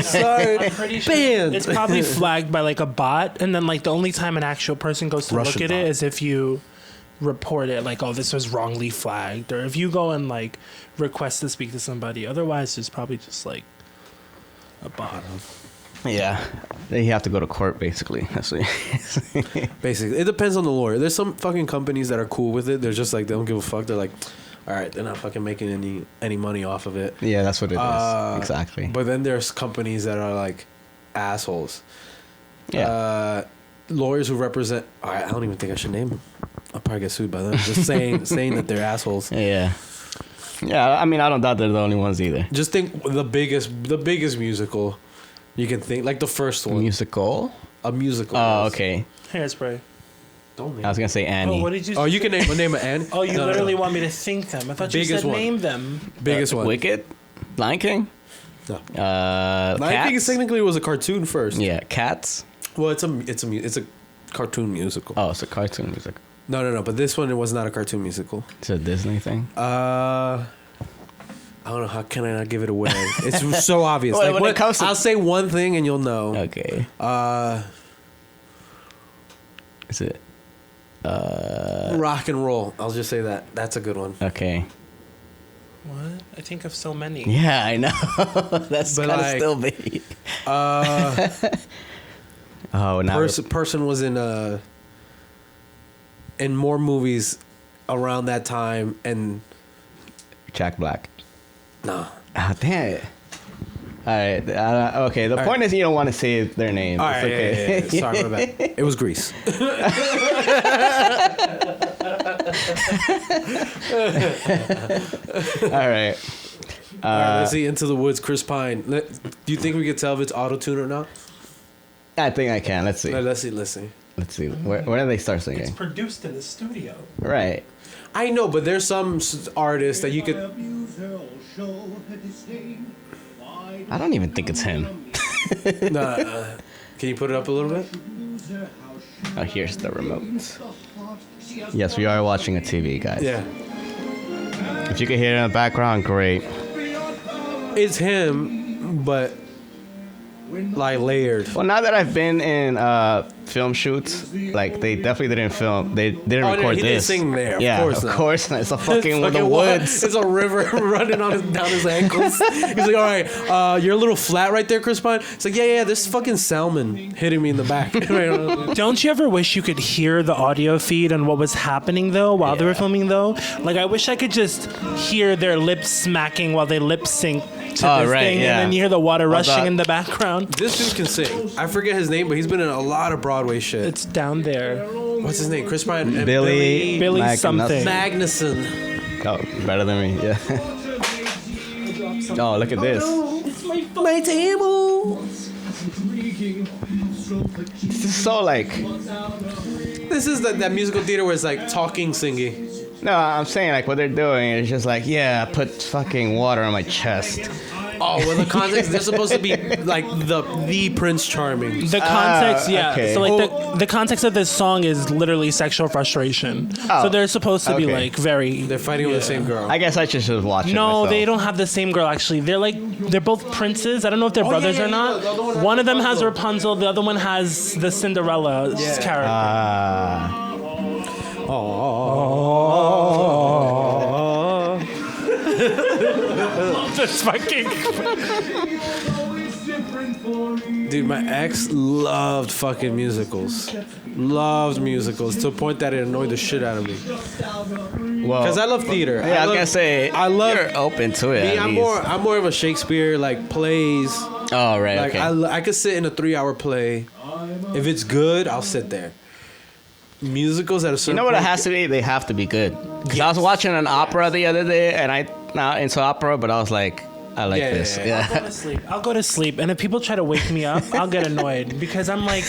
sorry. I'm pretty sure Banned. it's probably flagged by like a bot, and then like the only time an actual person goes to Russian look at bot. it is if you report it, like, oh, this was wrongly flagged, or if you go and like request to speak to somebody. Otherwise, it's probably just like a bot. Yeah, they have to go to court basically. That's what Basically, it depends on the lawyer. There's some fucking companies that are cool with it. They're just like, they don't give a fuck. They're like, all right, they're not fucking making any money off of it. Yeah, that's what it is. Exactly. But then there's companies that are like assholes. Yeah. Lawyers who represent. I don't even think I should name them. I'll probably get sued by them. Just saying that they're assholes. Yeah. Yeah, I mean, I don't doubt they're the only ones either. Just think the biggest musical you can think, like the first one. Musical? A musical. Oh, yes. okay. Hairspray. Don't name. I was gonna say Oh, Annie. what did you? Oh, you can name an Annie. Oh, you No, no, literally no. want me to think them. I thought you Biggest said one. name them. Biggest one. Wicked? Lion King? No. Cats? I think technically was a cartoon first. Yeah, Cats? Well, it's a cartoon musical. Oh, it's a cartoon music. No. But this one, it was not a cartoon musical. It's a Disney thing? I don't know. How can I not give it away? It's so obvious. Well, Like, when it what, comes to- I'll say one thing and you'll know. Okay. Is it? Rock and roll. I'll just say that. That's a good one. Okay. What? I think of so many. Yeah, I know. That's But, kind of like, still big. Oh, now. Person was in more movies around that time, and Jack Black. no. Oh, damn it. All right. Okay. The All point right. is, you don't want to say their name. All It's right, okay. yeah. Sorry, my bad. It was Grease. All right. All right, let's see. Into the Woods, Chris Pine. Do you think we could tell if it's auto-tune or not? I think I can. Let's see. Let's see. Let's see. Where do they start singing? It's produced in the studio. Right. I know, but there's some artists that you could. I don't even think it's him. Can you put it up a little bit? Oh, here's the remote. Yes, we are watching a TV, guys. Yeah. If you can hear it in the background, great. It's him, but like layered. Well, now that I've been in film shoots, like they definitely didn't film. They didn't Oh, no, record he didn't this. sing there, Yeah, of course not. It's a fucking the wa- woods. It's a river running down his ankles. He's like, all right, you're a little flat right there, Chris Pine. It's like, yeah, there's fucking salmon hitting me in the back. Don't you ever wish you could hear the audio feed and what was happening though while they were filming though? Like I wish I could just hear their lips smacking while they lip sync to Oh, this right, thing, yeah. and then you hear the water rushing that- in the background. This dude can sing. I forget his name, but he's been in a lot of Broadway shit. It's down there. What's his name? Chris Pine and Billy Billy something. Magnuson. Oh, better than me. Yeah. Oh, look at this. My table. This is so like. This is that musical theater where it's like talking, singing. No, I'm saying like what they're doing is just like, yeah, put fucking water on my chest. Oh, well, the context, they're supposed to be like the Prince Charming. The context, yeah. okay. So like the context of this song is literally sexual frustration. Oh, So they're supposed to be okay. like very. They're fighting with the same girl. I guess I should just watch it. No, myself. they don't have the same girl actually. They're both princes. I don't know if they're brothers yeah, or not. the other one has One of them has Rapunzel. Rapunzel. The other one has the Cinderella character. That's fucking. Dude, my ex loved fucking musicals. Loved musicals to the point that it annoyed the shit out of me. Well, Because I love theater. yeah, I was gonna say I love. you're open to it. Me, at I'm least. more of a Shakespeare like plays. Oh right, Like okay. I could sit in a 3-hour play. If it's good, I'll sit there. Musicals at a certain You know what it point- has to be? They have to be good. 'Cause I was watching an opera the other day, and I'm not into opera, but I was like, I like Yeah, this. yeah, Yeah. I'll go to sleep. I'll go to sleep, and if people try to wake me up, I'll get annoyed because I'm like,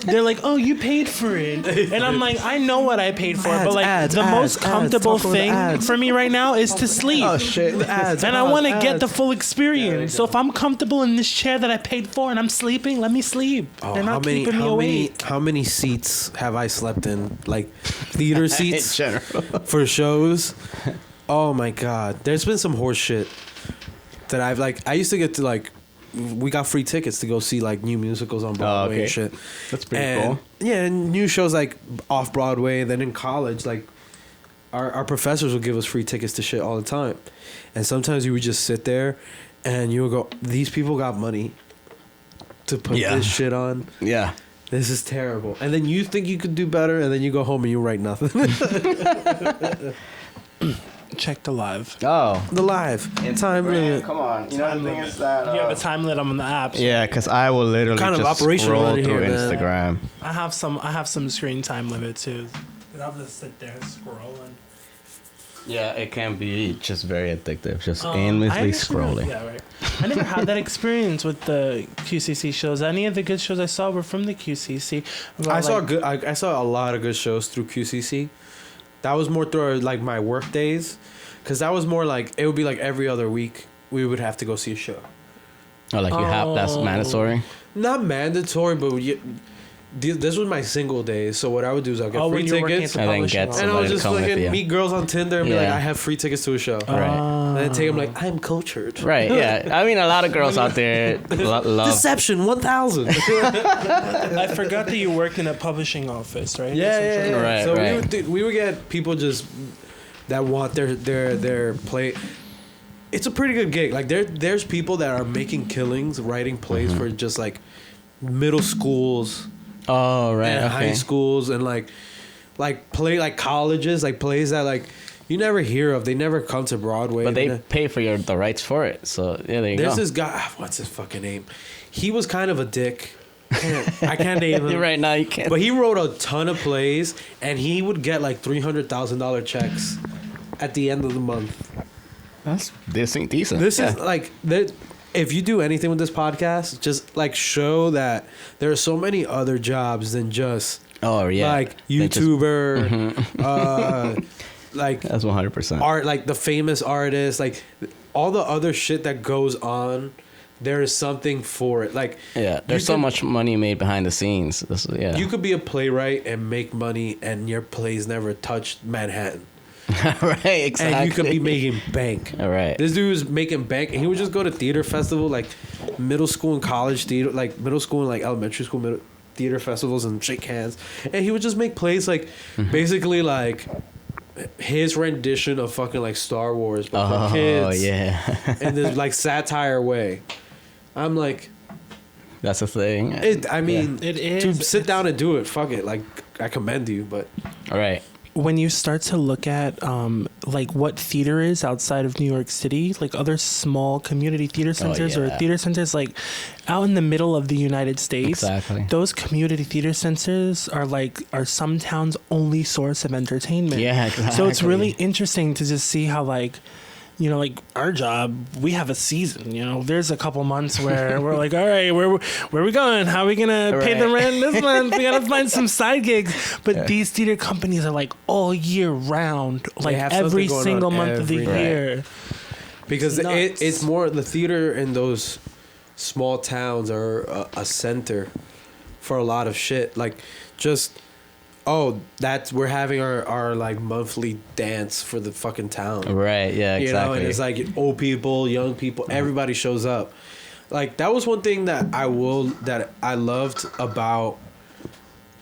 they're like, "Oh, you paid for it," and I'm like, I know what I paid for, but like the most comfortable thing for me right now is to sleep. Oh shit. And I want to get the full experience. So if I'm comfortable in this chair that I paid for and I'm sleeping, let me sleep. Oh, They're not keeping me awake. how many seats have I slept in? Like theater In seats general. for shows? Oh my god. There's been some horse shit that I've like I used to get to like we got free tickets to go see like new musicals on Broadway okay. and shit. That's pretty And, cool. Yeah, and new shows like off Broadway. Then in college, like our professors would give us free tickets to shit all the time. And sometimes you would just sit there and you would go, these people got money to put Yeah. this shit on. Yeah. This is terrible. And then you think you could do better, and then you go home and you write nothing. Check the live. Oh. The live time limit. Come on. You know the thing is that. You have a time limit on the app. So Yeah, because I will literally Kind of just operational scroll right through here, man. Instagram. I have some screen time limit too. I'll just sit there and scroll and. Yeah, it can be just very addictive. Just I aimlessly actually- scrolling. Yeah, right. I never had that experience with the QCC shows. Any of the good shows I saw were from the QCC. About, I saw like- good. I saw a lot of good shows through QCC. That was more through like my work days, because that was more like it would be like every other week we would have to go see a show. Oh, like you have that's Oh. mandatory. Not mandatory, but this was my single days. So what I would do is I'd get Oh, free when you were working tickets, at And the then publishing get house. and I would somebody to just come with fucking you. meet girls on Tinder and be like, Yeah. I have free tickets to a show. Right. And then take them like, I'm cultured. Right. Yeah. I mean, a lot of girls out there love. Deception 1000. I forgot that you worked in a publishing office, right? Yeah. Right, So right. we would get people just that want their play. It's a pretty good gig. Like there's people that are making killings, writing plays for just like middle schools Oh right. and Okay. high schools and like colleges, like plays that like you never hear of. They never come to Broadway. But they pay for the rights for it. So yeah, there you There's go. this guy. What's his fucking name? He was kind of a dick. I can't name him. Right now you can't. But he wrote a ton of plays, and he would get like $300,000 checks at the end of the month. That's decent. This is like if you do anything with this podcast, just like show that there are so many other jobs than just Oh yeah. like They just- YouTuber, like That's 100%. art, like the famous artists, like all the other shit that goes on. There is something for it. Like Yeah. There's so much money made behind the scenes. Yeah. You could be a playwright and make money, and your plays never touched Manhattan. right. Exactly. And you could be making bank. All right. This dude was making bank, and he would just go to theater festival, like middle school and college theater, like middle school and like elementary school theater festivals, and shake hands. And he would just make plays like basically like his rendition of fucking like Star Wars, but for kids. Oh yeah. In this like satire way. I'm like, That's a thing. I mean, It is. to sit down and do it, fuck it. Like, I commend you, but All right. When you start to look at like what theater is outside of New York City, like other small community theater centers or yeah. theater centers like out in the middle of the United States, Exactly. those community theater centers are some towns' only source of entertainment. Yeah, exactly. So it's really interesting to just see how like like our job, we have a season. There's a couple months where we're like, all right, where are we going? How are we gonna pay the Right. rent this month? We gotta find some side gigs. But these theater companies are like all year round, like have every something going single on month of the every- year. because It's nuts. it's more the theater in those small towns are a center for a lot of shit. Like, just we're having our like monthly dance for the fucking town. Right. Yeah. You Exactly. know, and it's like old people, young people, everybody shows up. Like, that was one thing that I loved about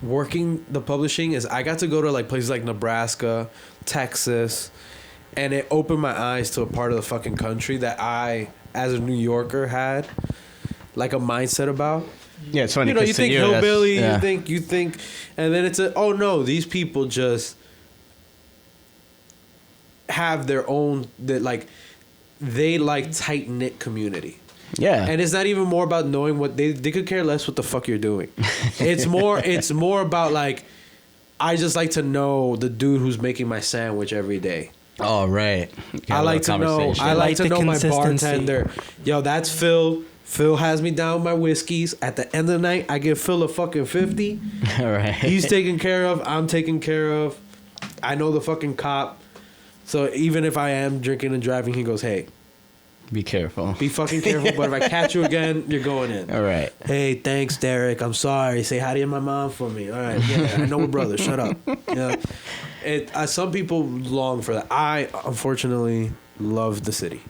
working the publishing is I got to go to like places like Nebraska, Texas, and it opened my eyes to a part of the fucking country that I, as a New Yorker, had. like a mindset about. Yeah, it's funny. You know, you think hillbilly, yeah. you think, and then it's oh no, these people just have their own they like tight knit community. Yeah. And it's not even more about knowing what they could care less what the fuck you're doing. It's more about like, I just like to know the dude who's making my sandwich every day. Oh, right. I like to know my bartender. Yo, that's Phil. Phil has me down with my whiskeys. At the end of the night, I give Phil a fucking 50. All right. He's taken care of. I'm taken care of. I know the fucking cop. So even if I am drinking and driving, he goes, hey, be careful. be fucking careful. But if I catch you again, you're going in. All right. Hey, thanks, Derek. I'm sorry. Say hi to my mom for me. All right. Yeah, I know we're brothers. Shut up. Yeah. Some people long for that. I, unfortunately, love the city.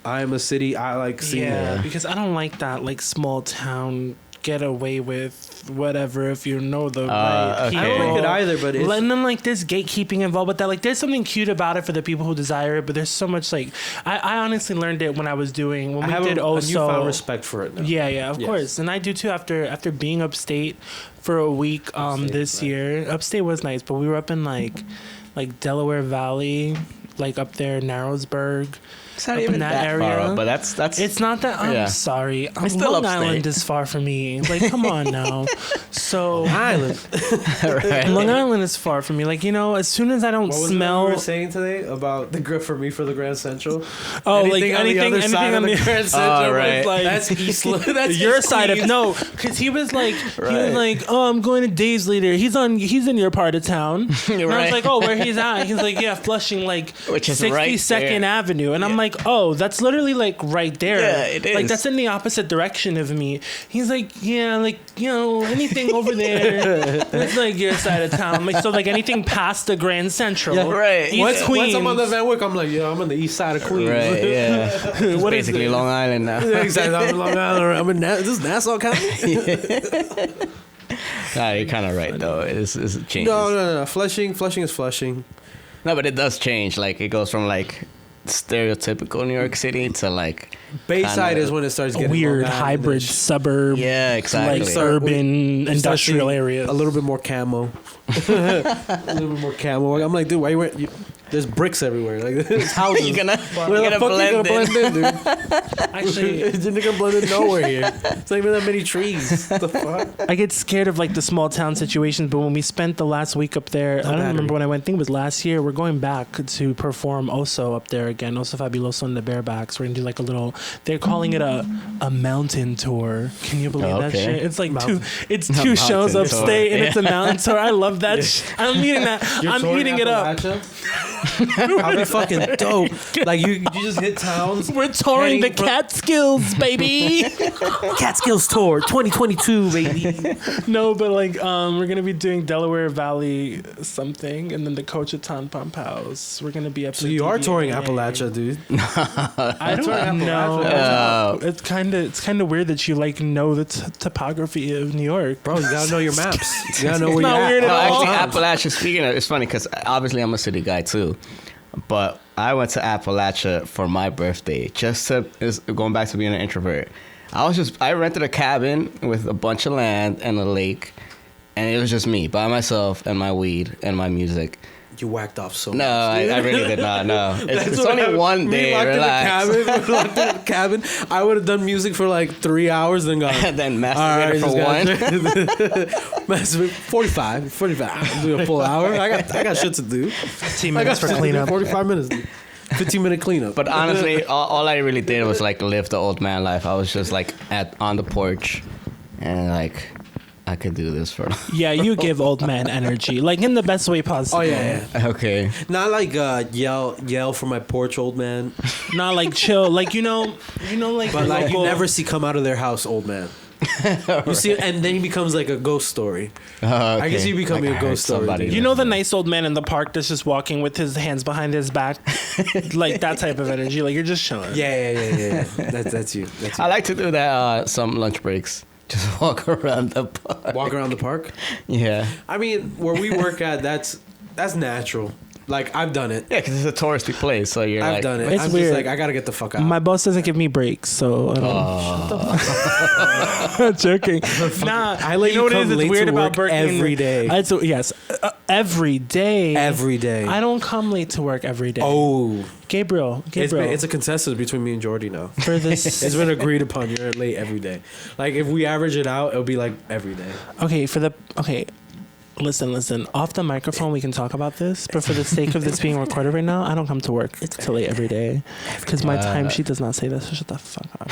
I am a city. I like seeing Yeah, that. because I don't like that like small town get away with whatever if you know the right okay. people. I don't like it either, but it's... And then like there's gatekeeping involved with that. Like there's something cute about it for the people who desire it, but there's so much like I honestly learned it when I was doing when I we have did a newfound respect for it now. Yeah, of Yes. course, and I do too. After being upstate for a week Upstate this was year, upstate was nice, but we were up in like Delaware Valley, like up there, Narrowsburg. It's not up even in that that area. far up, but that's. It's not that. I'm Yeah. sorry. It's still Long upstate. Island is far from me. Like, come on now. So Island. right. Long Island is far from me. Like, you know, as soon as I don't What was smell. we were saying today about the grip for me for the Grand Central? Oh, like on the anything other side of on the Grand Central. right. was like That's East. That's your East side of Queens. no, because he was like Right. oh, I'm going to Dave's later. He's in your part of town. And I was Right. like, oh, where he's at? He's like, yeah, Flushing, like Which is right 62nd there. Avenue, and I'm like, oh, that's literally like right there. Yeah, it Like is. that's in the opposite direction of me. He's like, yeah, like you know, anything over there, it's like your side of town. Like so, like anything past the Grand Central, Yeah, right. East Once Queens. I'm on the Van Wyck, I'm like, yeah, I'm on the east side of Queens. Right. Yeah. It's What is basically it? Long Island now. Yeah, exactly. I'm in Long Island. I'm in this is Nassau County. Nah, you're kind of right though. It's changes. No. Flushing is Flushing. No, but it does change. Like it goes from like stereotypical New York City to like Bayside kinda- is when it starts a getting weird Long Island-ish. hybrid suburb, yeah, exactly. like Start- urban You start industrial seeing areas. A little bit more camo. A little bit more camo. I'm like, dude, why you there's bricks everywhere. Like there's houses. you're gonna Where the fuck you gonna blend in, dude? Actually, You're gonna blend in nowhere here. It's not even that many trees. What the fuck? I get scared of like the small town situations, but when we spent the last week up there, I don't battery. remember when I went. I think it was last year. We're going back to perform Oso up there again. Oso Fabuloso and the Barebacks. We're gonna do like a little. They're calling it a mountain tour. Can you believe that Okay. shit? It's like Mountain. two shows mountain upstate, tour. and it's a mountain tour. I love that. I'm eating that. You're I'm touring eating it up. Appalachia? I'll be fucking dope. Like you just hit towns. We're touring the Heading from- Catskills, baby. Catskills tour 2022, baby. No, but like we're gonna be doing Delaware Valley something, and then the Coachatown Pump House. We're gonna be up. So to you are touring DVA. Appalachia, dude. I touring don't know. Appalachia. It's kind of weird that you like know the topography of New York, Bro, you gotta know your maps. You gotta know where not you're weird at. at No, all. actually, Appalachia. Speaking of, it's funny because obviously I'm a city guy too, but I went to Appalachia for my birthday just to going back to being an introvert. I rented a cabin with a bunch of land and a lake, and it was just me by myself and my weed and my music. You whacked off so No, much. I really did not. No, it's what only happened. one Me day. locked Relax. in the cabin. I would have done music for like 3 hours, then gone. And then All right, masturbated for one. 45. I'm doing a full hour. I got shit to do. 15 I got minutes for shit to do. cleanup. 45 minutes. Dude. 15-minute cleanup. But honestly, all I really did was like live the old man life. I was just like on the porch, and like I could do this for. Yeah, you give old man energy, like in the best way possible. Oh yeah. Okay. Not like yell from my porch, old man. Not like chill, like you know, like. But like you local- never see come out of their house, old man. You see, and then he becomes like a ghost story. I can see you becoming Like, a I ghost heard story. somebody- dude. You know the nice old man in the park that's just walking with his hands behind his back, like that type of energy. Like you're just chilling. Yeah. That's you. That's you. I like to do that some lunch breaks. Just walk around the park. Walk around the park. Yeah. I mean, where we work at, that's natural. Like I've done it. Yeah, because it's a touristy place, so you're I've like, done it. It's I'm weird. just like I gotta get the fuck out. My boss doesn't give me breaks, so I don't. Joking. Nah, I let you know what it come is? It's late weird to about work Berkeley. every day. Yes, every day. Every day. I don't come late to work every day. Oh, Gabriel. it's a consensus between me and Jordy now. For this. It's been agreed upon. You're late every day. Like if we average it out, it'll be like every day. Okay. Listen. Off the microphone, we can talk about this, but for the sake of this being recorded right now, I don't come to work till late every day because my timesheet does not say that. So shut the fuck up.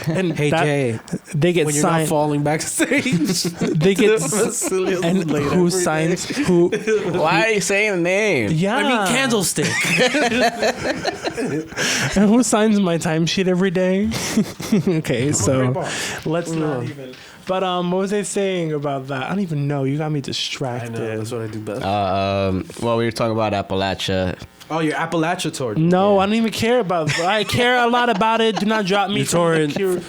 And Hey Jay, they get when you're not signed. falling backstage, They get Vacelios and is late who every signs day. who? why are you saying the name? Yeah, I mean candlestick. And who signs my timesheet every day? Okay, so let's not even. But what was I saying about that? I don't even know. You got me I distracted. know that's what I do best. Well, we were talking about Appalachia. Oh, your Appalachia tour. No, I don't even care about. I care a lot I do not drop me. You're from touring- the cure.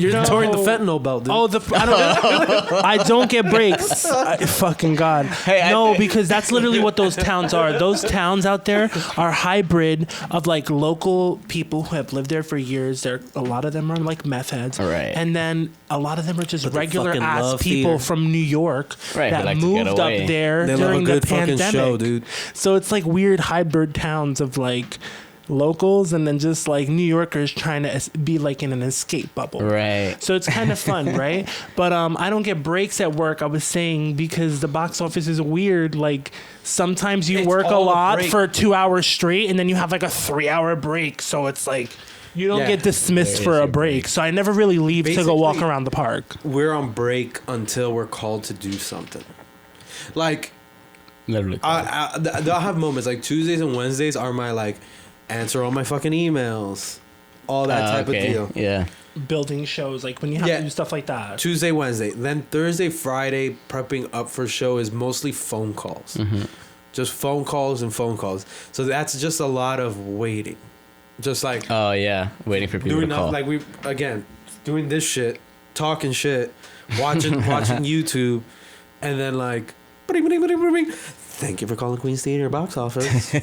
You're touring the fentanyl belt, dude. Oh, I don't get breaks. Fucking God. Hey, No, because that's literally what those towns are. Those towns out there are hybrid of like local people who have lived there for years. A lot of them are like meth heads. Right. And then a lot of them are just But they regular fucking ass love people theater. from New York Right, who that like to get moved away. up there They love a during good the fucking pandemic. show, dude. So it's like weird hybrid towns of like locals and then just like New Yorkers trying to be like in an escape bubble. Right. So it's kind of fun, right? But I don't get breaks at work, I was saying, because the box office is weird. Like sometimes you It's work a all a lot break. for 2 hours straight and then you have like a 3-hour break. So it's like you don't Yeah. get dismissed There for is a your break. So I never really leave to go walk Basically- around the park. We're on break until we're called to do something. Like Literally. I'll have moments like Tuesdays and Wednesdays are my like answer all my fucking emails, all that type of deal. Yeah. Building shows, like when you have Yeah. to do stuff like that. Tuesday, Wednesday, then Thursday, Friday, prepping up for show is mostly phone calls, just phone calls and phone calls. So that's just a lot of waiting, just like Oh yeah. Waiting for people doing to call. like we again doing this shit, talking shit, watching YouTube, and then like. Thank you for calling Queen's Theater box office. I'm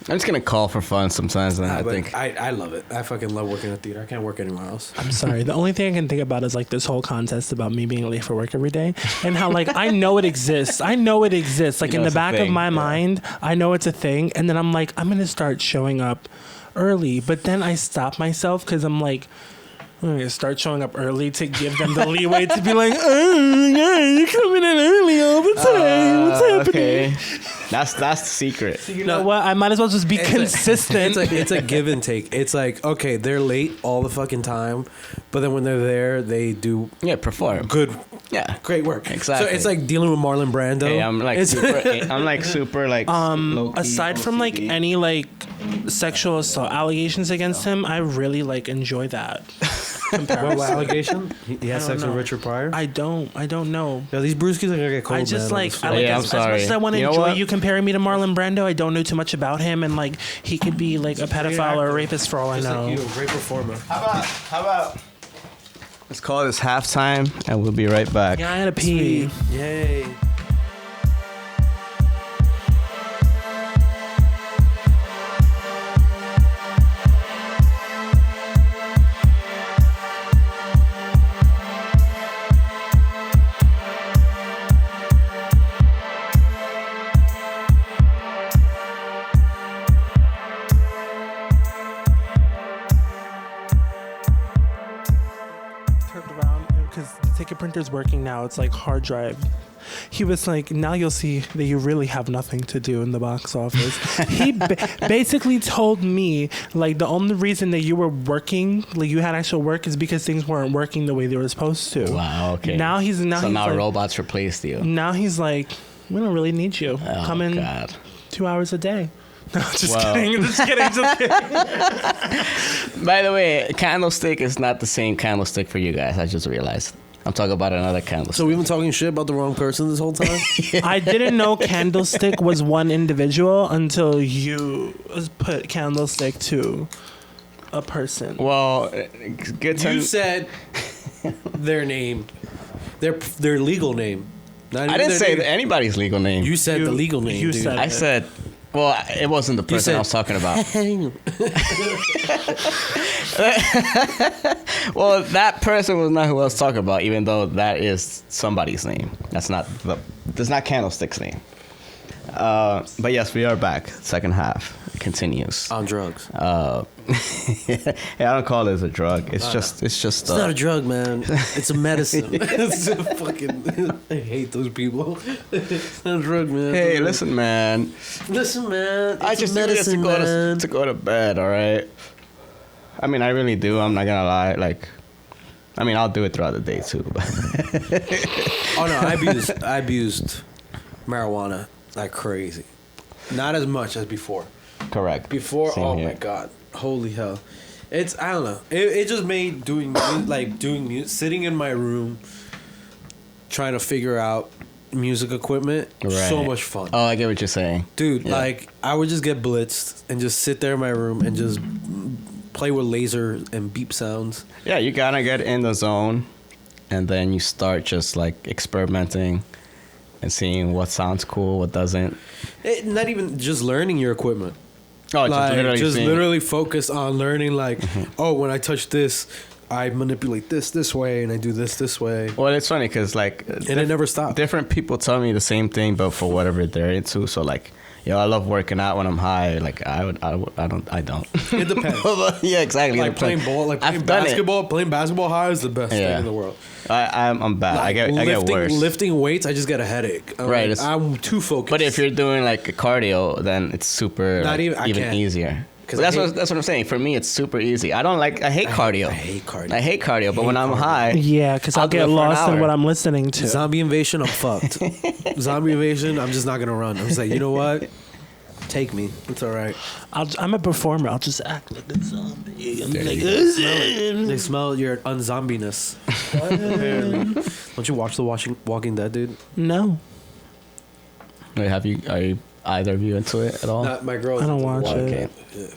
just gonna call for fun sometimes. And I But think. I love it. I fucking love working at theater. I can't work anywhere else. I'm sorry. The only thing I can think about is like this whole contest about me being late for work every day and how like I know it exists. Like You know in the it's a back of thing, my yeah. mind, I know it's a thing. And then I'm like, I'm going to start showing up early. But then I stop myself because I'm like, I'm going to start showing up early to give them the leeway to be like, oh, yeah, you're coming in early all the time. What's happening? Okay. That's the secret. You know what? I might as well just be consistent. It's a give and take. It's like, okay, they're late all the fucking time, but then when they're there, they do Yeah, perform. good, Yeah. great work. Exactly. So it's like dealing with Marlon Brando. Hey, I'm like super like. low-key Aside from like OCD. any like sexual assault allegations against him, I really like enjoy that. What allegation? He has I don't sex with know. Richard Pryor. I don't know. Yo, these brewskis are gonna get cold. I just man, on like, this I floor. like Yeah, I'm as much sorry. as I want to You know enjoy what? you comparing me to Marlon Brando, I don't know too much about him, and like he could be like a pedophile or a rapist for all I Just know. like you, great performer. How about? Let's call this halftime, and we'll be right back. Yeah, I had a pee. Yay. Turned around because the ticket printer's working now. It's like hard drive. He was like, now you'll see that you really have nothing to do in the box office. He basically told me, like, the only reason that you were working, like, you had actual work is because things weren't working the way they were supposed to. Wow. Okay. Now he's so now like, robots replaced you. now he's like, we don't really need you. Oh Come in God. 2 hours a day. No, just Wow. kidding. Just kidding. Just kidding. By the way, candlestick is not the same candlestick for you guys. I just realized. I'm talking about another candlestick. So we've been talking shit about the wrong person this whole time. I didn't know Candlestick was one individual until you put Candlestick to a person. Well, good You time. said their name, their legal name. Not I even didn't their say name. anybody's legal name. You said the legal name. you dude. said I said, well, it wasn't the person said- I was talking about. Well, that person was not who I was talking about, even though that is somebody's name. That's not Candlestick's name. But yes, we are back. Second half continues. on drugs. Yeah, I don't call this a drug. It's just. It's not a drug, man. It's a medicine. It's a fucking. I hate those people. It's not a drug, man. Hey, listen, man. Listen, man. I It's just a do this medicine, man. to go to bed. All right. I mean, I really do. I'm not gonna lie. Like, I mean, I'll do it throughout the day too. But Oh no, I abused marijuana like crazy. Not as much as before. correct. Before, Same oh here. my god, holy hell! It's I don't know. It just made doing music, sitting in my room, trying to figure out music equipment, so Right. much fun. Oh, I get what you're saying. Dude, Yeah. like I would just get blitzed and just sit there in my room and just play with laser and beep sounds. Yeah, you gotta get in the zone, and then you start just like experimenting and seeing what sounds cool, what doesn't. Not even just learning your equipment. Oh, Like just seeing- literally focus on learning. Like, oh, when I touch this, I manipulate this way, and I do this way, Well, it's funny because like, and it never stops. different people tell me the same thing, but for whatever they're into. So like, I love working out when I'm high. Like I don't. It depends. Yeah, exactly. Like playing ball, like playing I've done it. basketball. Playing basketball high is the best Yeah. thing in the world. I'm bad. Like, I get worse. Lifting weights, I just get a headache. Right, it's- I'm too focused. But if you're doing like a cardio, then it's super Not even- I even can't. easier. 'Cause That's I what hate- that's what I'm saying. For me, it's super easy. I hate cardio. I hate cardio. I hate cardio, but when I'm high, Yeah, because I'll I'll do it get for an lost in hour. what I'm listening to. Zombie invasion, I'm fucked. Zombie invasion, I'm just not gonna run. I'm just like, you know what? Take me. It's all right. I'm a performer. I'll just act like a zombie. I'm like, They smell your unzombiness. Don't you watch The Walking Dead, dude? no, wait, are you either of you into it at all? Not my girl. I don't watch Okay. it.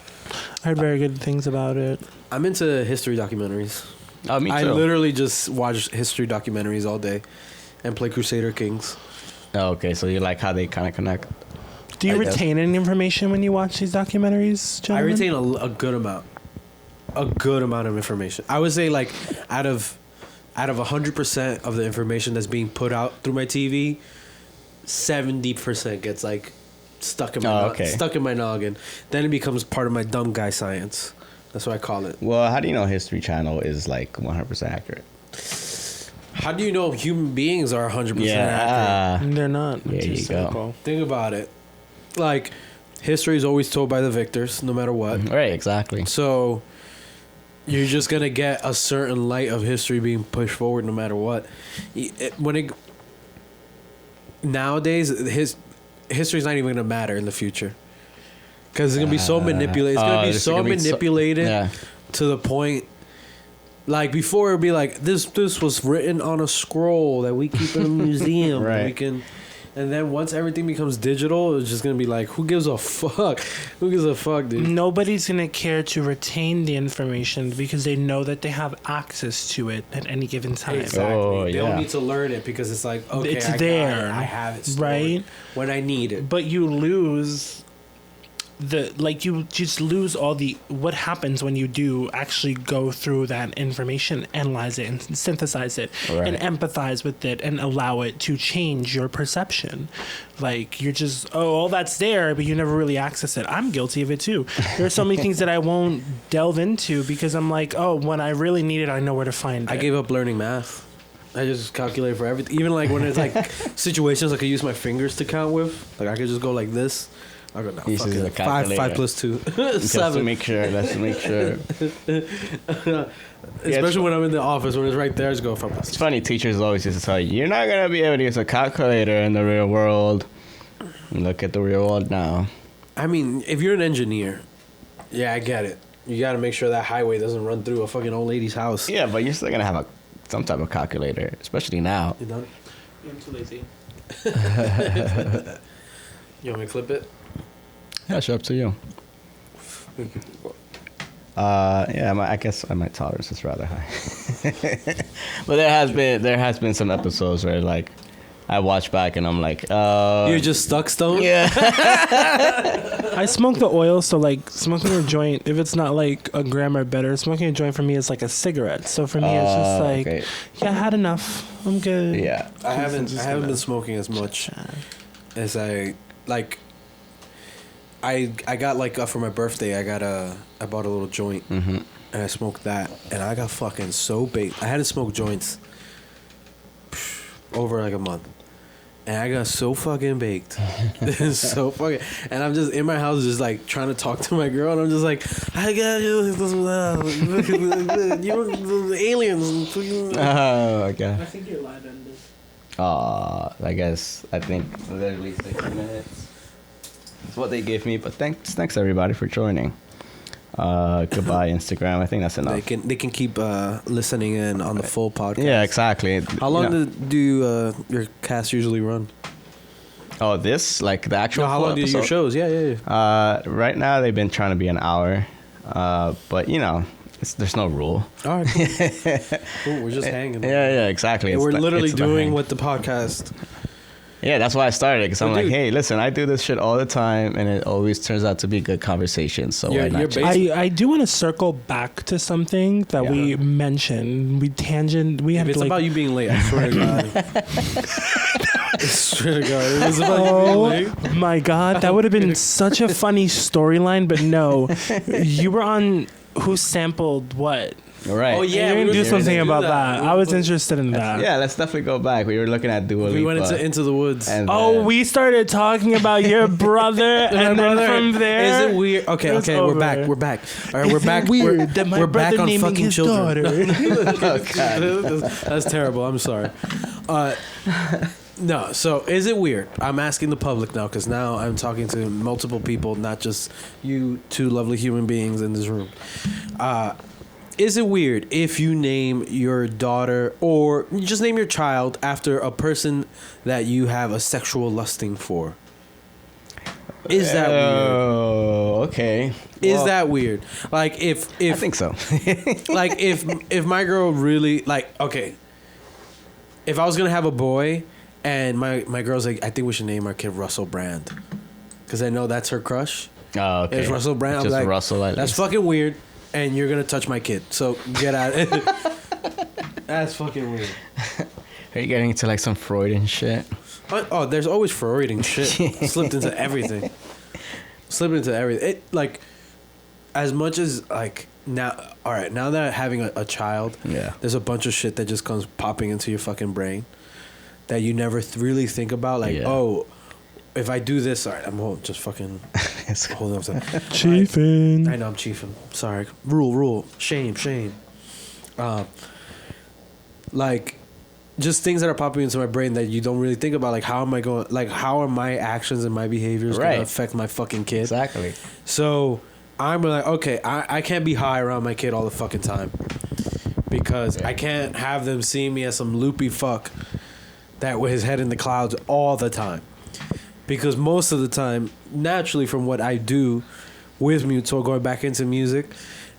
I heard very good things about it. I'm into history documentaries. Oh, me too. I literally just watch history documentaries all day and play Crusader Kings. Oh, okay, so you like how they kind of connect? Do you I guess. retain any information when you watch these documentaries, I gentlemen? retain a good amount. A good amount of information. I would say like out of 100% of the information that's being put out through my TV, 70% gets like stuck in my noggin. Then it becomes part of my dumb guy science. That's what I call it. Well, how do you know History Channel is like 100% accurate? How do you know human beings are 100% accurate? Yeah. They're not. There It's you just go. simple. Think about it. Like, history is always told by the victors, no matter what. Right, exactly. So, you're just gonna get a certain light of history being pushed forward, no matter what. Nowadays, history's not even gonna matter in the future, because it's gonna be so manipulated. It's gonna be so manipulated to the point. Like before, it'd be like this was written on a scroll that we keep in a museum. Right. We can, and then once everything becomes digital, it's just gonna be like, who gives a fuck? Who gives a fuck, dude? Nobody's gonna care to retain the information because they know that they have access to it at any given time. Exactly. Oh, They yeah. don't need to learn it because it's like, okay, It's I got there, it. I have it stored right? when I need it. But you lose you just lose all the what happens when you do actually go through that information, analyze it and synthesize it and Right. empathize with it and allow it to change your perception. Like you're just all that's there, but you never really access it. I'm guilty of it too. There are so many things that I won't delve into because I'm like, oh, when I really need it, I know where to find it. I gave up learning math. I just calculate for everything. Even like when it's like situations I could use my fingers to count with. Like I could just go like this. I go, no, He fuck uses it. a Five calculator. plus 2. Just to 7. make sure. Let's make sure. Especially when I'm in the office, when it's right there, just go 5 plus It's 2. funny. Teachers always used to tell you, you're not gonna be able to use a calculator in the real world. Look at the real world now. I mean, if you're an engineer, yeah, I get it. You got to make sure that highway doesn't run through a fucking old lady's house. Yeah, but you're still gonna have some type of calculator, especially now. You done? I'm too lazy. You want me to clip it? Yeah, sure, up to you. I guess my tolerance is rather high. But there has been some episodes where like I watch back and I'm like, You're just stuck stone. yeah. I smoke the oil, so like smoking a joint, if it's not like a gram or better, smoking a joint for me is like a cigarette. So for me, it's just like, okay. yeah, I had enough. I'm good. Yeah. I haven't been smoking as much as I like. I got like for my birthday I bought a little joint and I smoked that and I got fucking so baked. I hadn't smoked joints over like a month. And I got so fucking baked. So fucking. And I'm just in my house just like trying to talk to my girl. And I'm just like, I got you. You're aliens. Oh, okay. I think your live ended. I think literally 60 minutes. That's what they gave me. But thanks everybody for joining. Goodbye Instagram. I think that's enough. They can keep listening in on the full podcast. Yeah, exactly. How long do your cast usually run? Oh, this like the actual. No, how full long do your episode? shows? Yeah. Right now they've been trying to be an hour, but you know, there's no rule. All right. Cool, we're just hanging. Yeah, exactly. We're literally it's the doing hang. what the podcast. Yeah, that's why I started because I'm Well, like, dude. hey, listen, I do this shit all the time, and it always turns out to be good conversation. So Yeah, why not? you're just- basically- I do want to circle back to something that Yeah. we mentioned. We If had it's like, about you being late, I swear to God. I swear to God, it was about you oh being late. my God, that would have been such a funny storyline. But no, you were on Who Sampled What? Right. Oh, yeah. You're we gonna were do gonna something do about that. that. I was interested in that. Yeah, let's definitely go back. We were looking at Dua Lipa. We went into the woods. and Oh, then- we started talking about your brother, and then from there, Is it weird? Okay, it's we're over. back. We're back. All right, Is we're it back. weird that my we're back brother on naming fucking his children. daughter? That's terrible. I'm sorry. No, so is it weird? I'm asking the public now because now I'm talking to multiple people, not just you two lovely human beings in this room. Is it weird if you name your daughter or you just name your child after a person that you have a sexual lusting for? Is that weird? Oh, okay. Is Well, that weird? Like if I think so. like if my girl really like okay, if I was gonna have a boy and my girl's like, I think we should name our kid Russell Brand because I know that's her crush. Oh, okay. It's Russell Brand. I'm Just like, Russell. At that's least. fucking weird, and you're gonna touch my kid. So get out. That's fucking weird. Are you getting into like some Freudian shit? Oh, there's always Freudian shit slipped into everything. Slipped into everything. It like as much as like now. All right, now that having a child, Yeah. there's a bunch of shit that just comes popping into your fucking brain that you never really think about. Like, Yeah. oh, if I do this, all right, I'm just fucking holding up. Chiefin'. I know I'm chiefing. Sorry. Rule. Shame. Like, just things that are popping into my brain that you don't really think about. Like, how are my actions and my behaviors going Right. to affect my fucking kid? Exactly. So I'm like, okay, I can't be high around my kid all the fucking time because I can't have them see me as some loopy fuck that with his head in the clouds all the time. Because most of the time, naturally, from what I do with Mutual, going back into music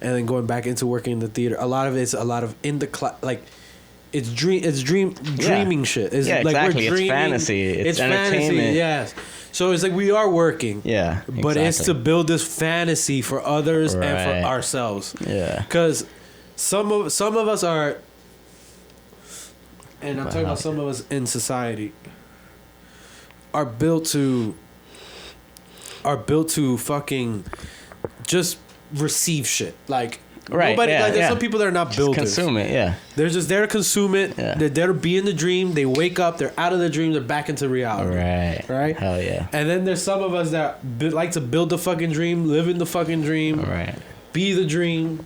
and then going back into working in the theater, a lot of it's a lot of in the like. It's dreaming shit. It's Yeah, like exactly. We're It's dreaming. fantasy. It's fantasy. entertainment. Yes. So it's like we are working. Yeah. But it's to exactly. build this fantasy for others and Right. for ourselves. Yeah. Because some of us are, and I'm talking about some of us in society, are built to fucking just receive shit. Like Right, nobody. yeah, Like there's yeah. some people that are not Just builders. consume it. Yeah. They're just there to consume it. Yeah. They're there to be in the dream. They wake up. They're out of the dream. They're back into reality. Right. Right? Hell yeah. And then there's some of us that like to build the fucking dream, live in the fucking dream, Right. be the dream,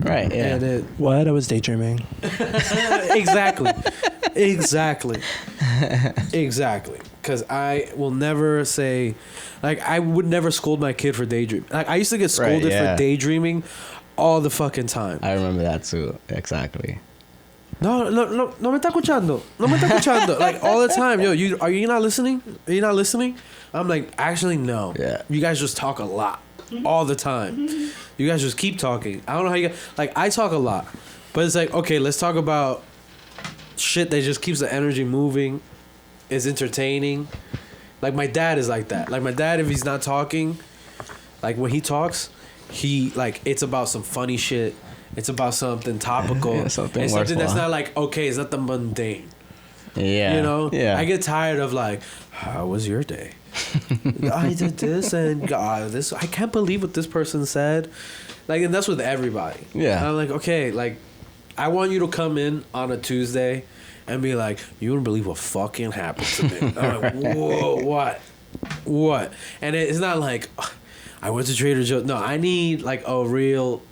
Right. Yeah. and it What? I was daydreaming. exactly. Because I will never say, like, I would never scold my kid for daydreaming. Like, I used to get scolded yeah. for daydreaming all the fucking time. I remember that too. Exactly. No me está escuchando. Like, all the time. Yo, are you not listening? Are you not listening? I'm like, actually, no. Yeah. You guys just talk a lot. All the time. You guys just keep talking. I don't know how you like, I talk a lot. But it's like, okay, let's talk about shit that just keeps the energy moving is entertaining. Like my dad is like that. Like my dad, if he's not talking, like when he talks, he like it's about some funny shit. It's about something topical. Yeah, something it's something that's worthwhile. not like okay. It's not the mundane. Yeah. You know. Yeah. I get tired of like, how was your day? I did this and God, this. I can't believe what this person said. Like, and that's with everybody. Yeah. And I'm like, okay, like, I want you to come in on a Tuesday and be like, you wouldn't believe what fucking happened to me. I'm like, whoa, what? And it's not like, I went to Trader Joe's. No, I need like a real.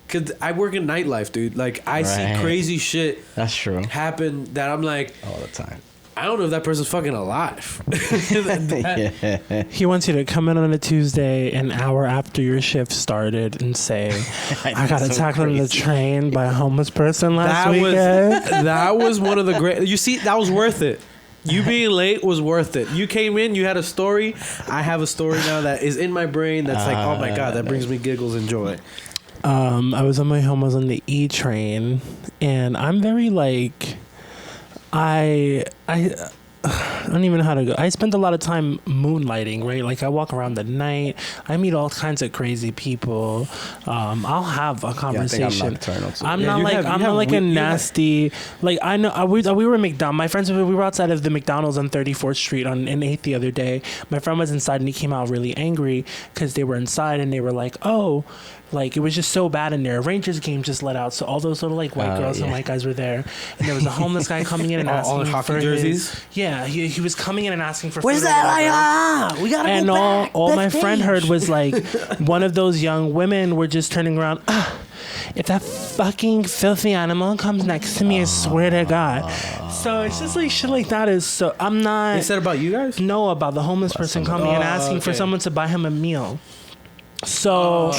Cause I work in nightlife, dude. Like I see crazy shit. That's true. Happen that I'm like All the time. I don't know if that person's fucking alive. Yeah. He wants you to come in on a Tuesday an hour after your shift started and say, I got attacked on the train by a homeless person last weekend. That was one of the great. You see, that was worth it. You being late was worth it. You came in, you had a story. I have a story now that is in my brain that's like, oh my God, that brings me giggles and joy. I was on my home, I was on the E train, and I'm very like, I don't even know how to go. I spend a lot of time moonlighting, right? Like I walk around at night. I meet all kinds of crazy people. I'll have a conversation. I think I'm nocturnal too. I'm not like a nasty. Like I know we were at McDonald's. My friends, we were outside of the McDonald's on 34th Street in 8th the other day. My friend was inside and he came out really angry because they were inside and they were like, oh. Like, it was just so bad in there. Rangers game just let out, so all those little, like, white girls and white guys were there. And there was a homeless guy coming in and asking all in hockey for jerseys? Yeah, he was coming in and asking for Where's food or that? whatever. We gotta And go back. all my Backstage. friend heard was, like, one of those young women were just turning around, if that fucking filthy animal comes next to me, I swear to God. So it's just, like, shit like that is so... I'm not... They said about you guys? No, about the homeless person coming and asking for someone to buy him a meal. So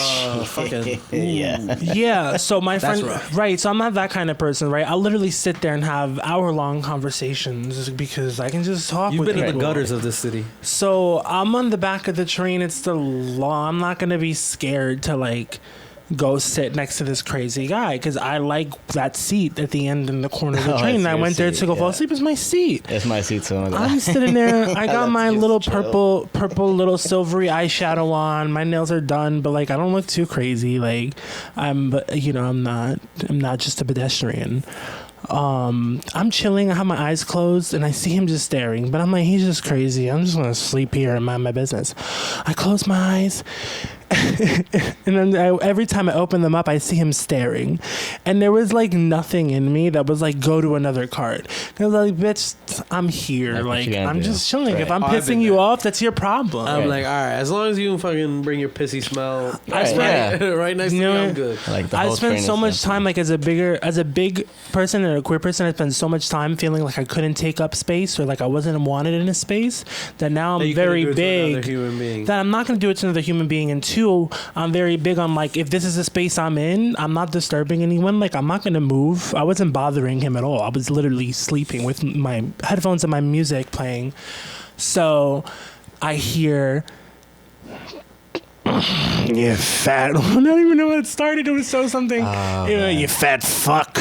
Fucking yeah, so my That's friend, rough. right? So I'm not that kind of person, right? I'll literally sit there and have hour-long conversations because I can just talk. You've with been in the people. gutters of this city. So I'm on the back of the train. It's the law. I'm not gonna be scared to like go sit next to this crazy guy because I like that seat at the end in the corner of the Oh, train. it's And I your went there seat, to go fall yeah. asleep. It's my seat. It's my seat too. I'm sitting there. I got That's my just little chill. purple little silvery eyeshadow on. My nails are done, but like I don't look too crazy. Like I'm not just a pedestrian. I'm chilling. I have my eyes closed and I see him just staring, but I'm like, he's just crazy. I'm just gonna sleep here and mind my business. I close my eyes. And then every time I open them up, I see him staring. And there was like nothing in me that was like, go to another cart. I was like, bitch, I'm here. Like, what Like, you gonna I'm do? just chilling. Right. If I'm Oh, I've pissing been you there. off, that's your problem. I'm like, all right, as long as you can fucking bring your pissy smell Right, right next to You me, know, I'm good. Like the I whole spent train so is much empty. time, like as a big person and a queer person, I spent so much time feeling like I couldn't take up space or like I wasn't wanted in a space that now That I'm you couldn't very do it to another big. human being. That I'm not going to do it to another human being. And two, I'm very big on like, if this is a space I'm in, I'm not disturbing anyone. Like, I'm not going to move. I wasn't bothering him at all. I was literally sleeping with my headphones and my music playing. So I hear, you fat, I don't even know what it started. It was so something. You fat fuck.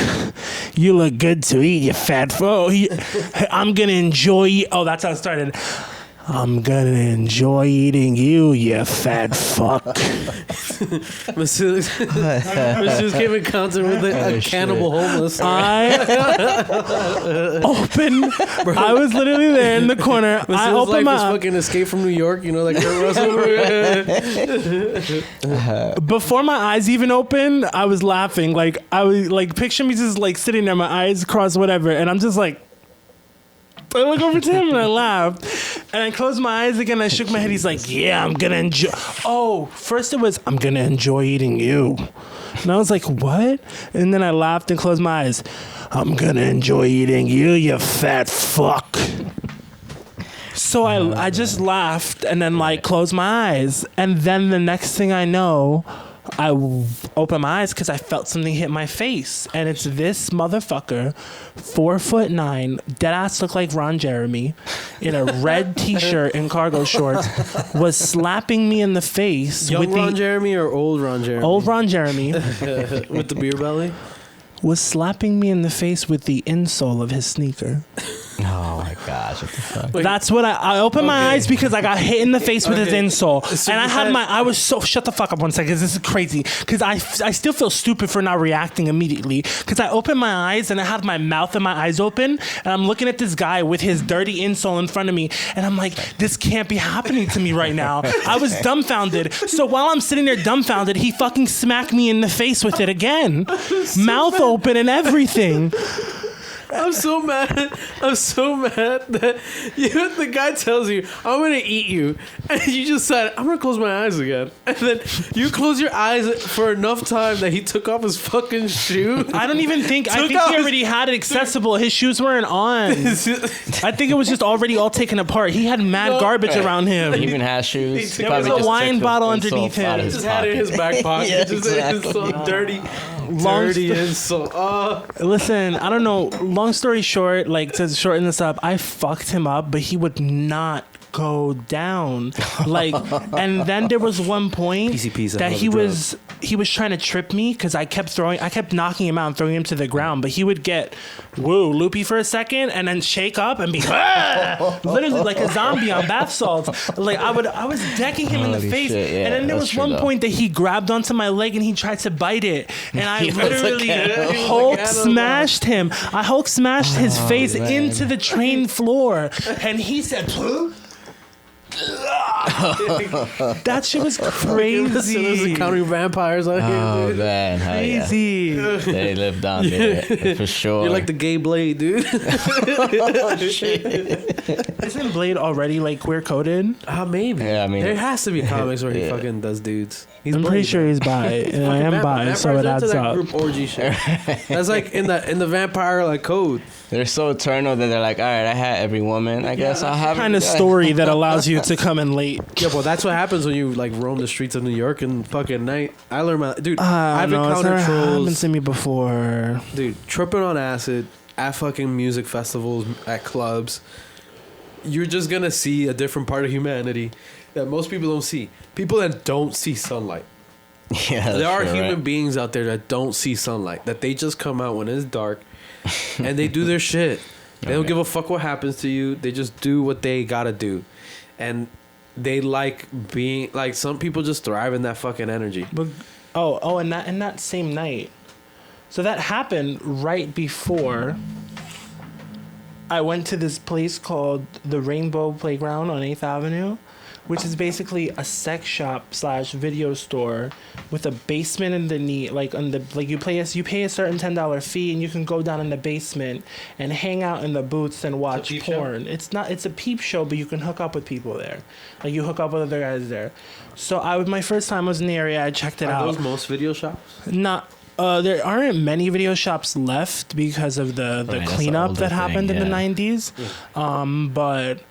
You look good to eat, you fat fuck. I'm going to enjoy. Oh, that's how it started. I'm gonna enjoy eating you, you fat fuck. Vacelios came in concert with a cannibal homeless. I was literally there in the corner. I Vacelios' opened life is my fucking Escape from New York, you know, like Kurt Russell. before my eyes even opened, I was laughing. Like I was like, picture me just like sitting there, my eyes crossed, whatever, and I'm just like. I look over to him and I laughed. And I closed my eyes again. I shook my head. He's like, yeah, I'm going to enjoy. Oh, first it was, I'm going to enjoy eating you. And I was like, what? And then I laughed and closed my eyes. I'm going to enjoy eating you, you fat fuck. So I just laughed and then like closed my eyes. And then the next thing I know, I opened my eyes because I felt something hit my face. And it's this motherfucker, 4'9", dead ass look like Ron Jeremy, in a red t-shirt and cargo shorts, was slapping me in the face. Young with Ron the Jeremy or old Ron Jeremy? old Ron Jeremy With the beer belly? was slapping me in the face with the insole of his sneaker. Oh my gosh. What the fuck? That's what I opened my eyes because I got hit in the face with his insole. So and I was so, shut the fuck up 1 second. This is crazy. Because I still feel stupid for not reacting immediately. Because I opened my eyes and I had my mouth and my eyes open. And I'm looking at this guy with his dirty insole in front of me. And I'm like, this can't be happening to me right now. I was dumbfounded. So while I'm sitting there dumbfounded, he fucking smacked me in the face with it again. Mouth open and everything. I'm so mad. I'm so mad that the guy tells you, I'm going to eat you. And you just said, I'm going to close my eyes again. And then you close your eyes for enough time that he took off his fucking shoe. I don't even think, I think he already had it accessible. His shoes weren't on. I think it was just already all taken apart. He had mad garbage around him. He even has shoes. There was a wine bottle underneath him. He just had it in his back pocket. Yeah, It's so dirty. Dirty insole. Listen, I don't know. Long story short, like to shorten this up, I fucked him up, but he would not go down. Like, and then there was one point that he was trying to trip me because I kept knocking him out and throwing him to the ground, but he would get loopy for a second and then shake up and be literally like a zombie on bath salts. Like I was decking him in the face, shit, yeah, and then there was one point that he grabbed onto my leg and he tried to bite it, and I literally Hulk smashed him. I Hulk smashed his face into the train floor, and he said, that shit was crazy. There's encountering vampires out here. Oh Dude. man, Crazy. they lived down there for sure. You're like the gay Blade, dude. Isn't Blade already like queer coded? Maybe. Yeah, I mean, there has to be comics where he fucking does dudes. He's I'm pretty sure he's bi, and I am bi, so it adds up. Group orgy shit. That's like in the vampire like code. They're so eternal that they're like, all right, I had every woman. I guess I'll have Kind of story that allows you to come in late. Yeah, well, that's what happens when you like roam the streets of New York and fucking night. I learned my dude. I've encountered trolls. Happened to me before. Dude, tripping on acid at fucking music festivals, at clubs. You're just gonna see a different part of humanity that most people don't see. People that don't see sunlight. Yeah, there are human beings out there that don't see sunlight. That they just come out when it's dark, and they do their shit. They don't give a fuck what happens to you. They just do what they gotta do, and they like being like some people just thrive in that fucking energy. But and that same night, so that happened right before I went to this place called the Rainbow Playground on 8th Avenue, which is basically a sex shop / video store with a basement underneath. You pay a certain $10 fee and you can go down in the basement and hang out in the booths and watch porn. It's a peep show, but you can hook up with people there. Like you hook up with other guys there. So my first time I was in the area, I checked it out. Are those most video shops? Not. There aren't many video shops left because of the cleanup that happened in the 90s. Yeah. But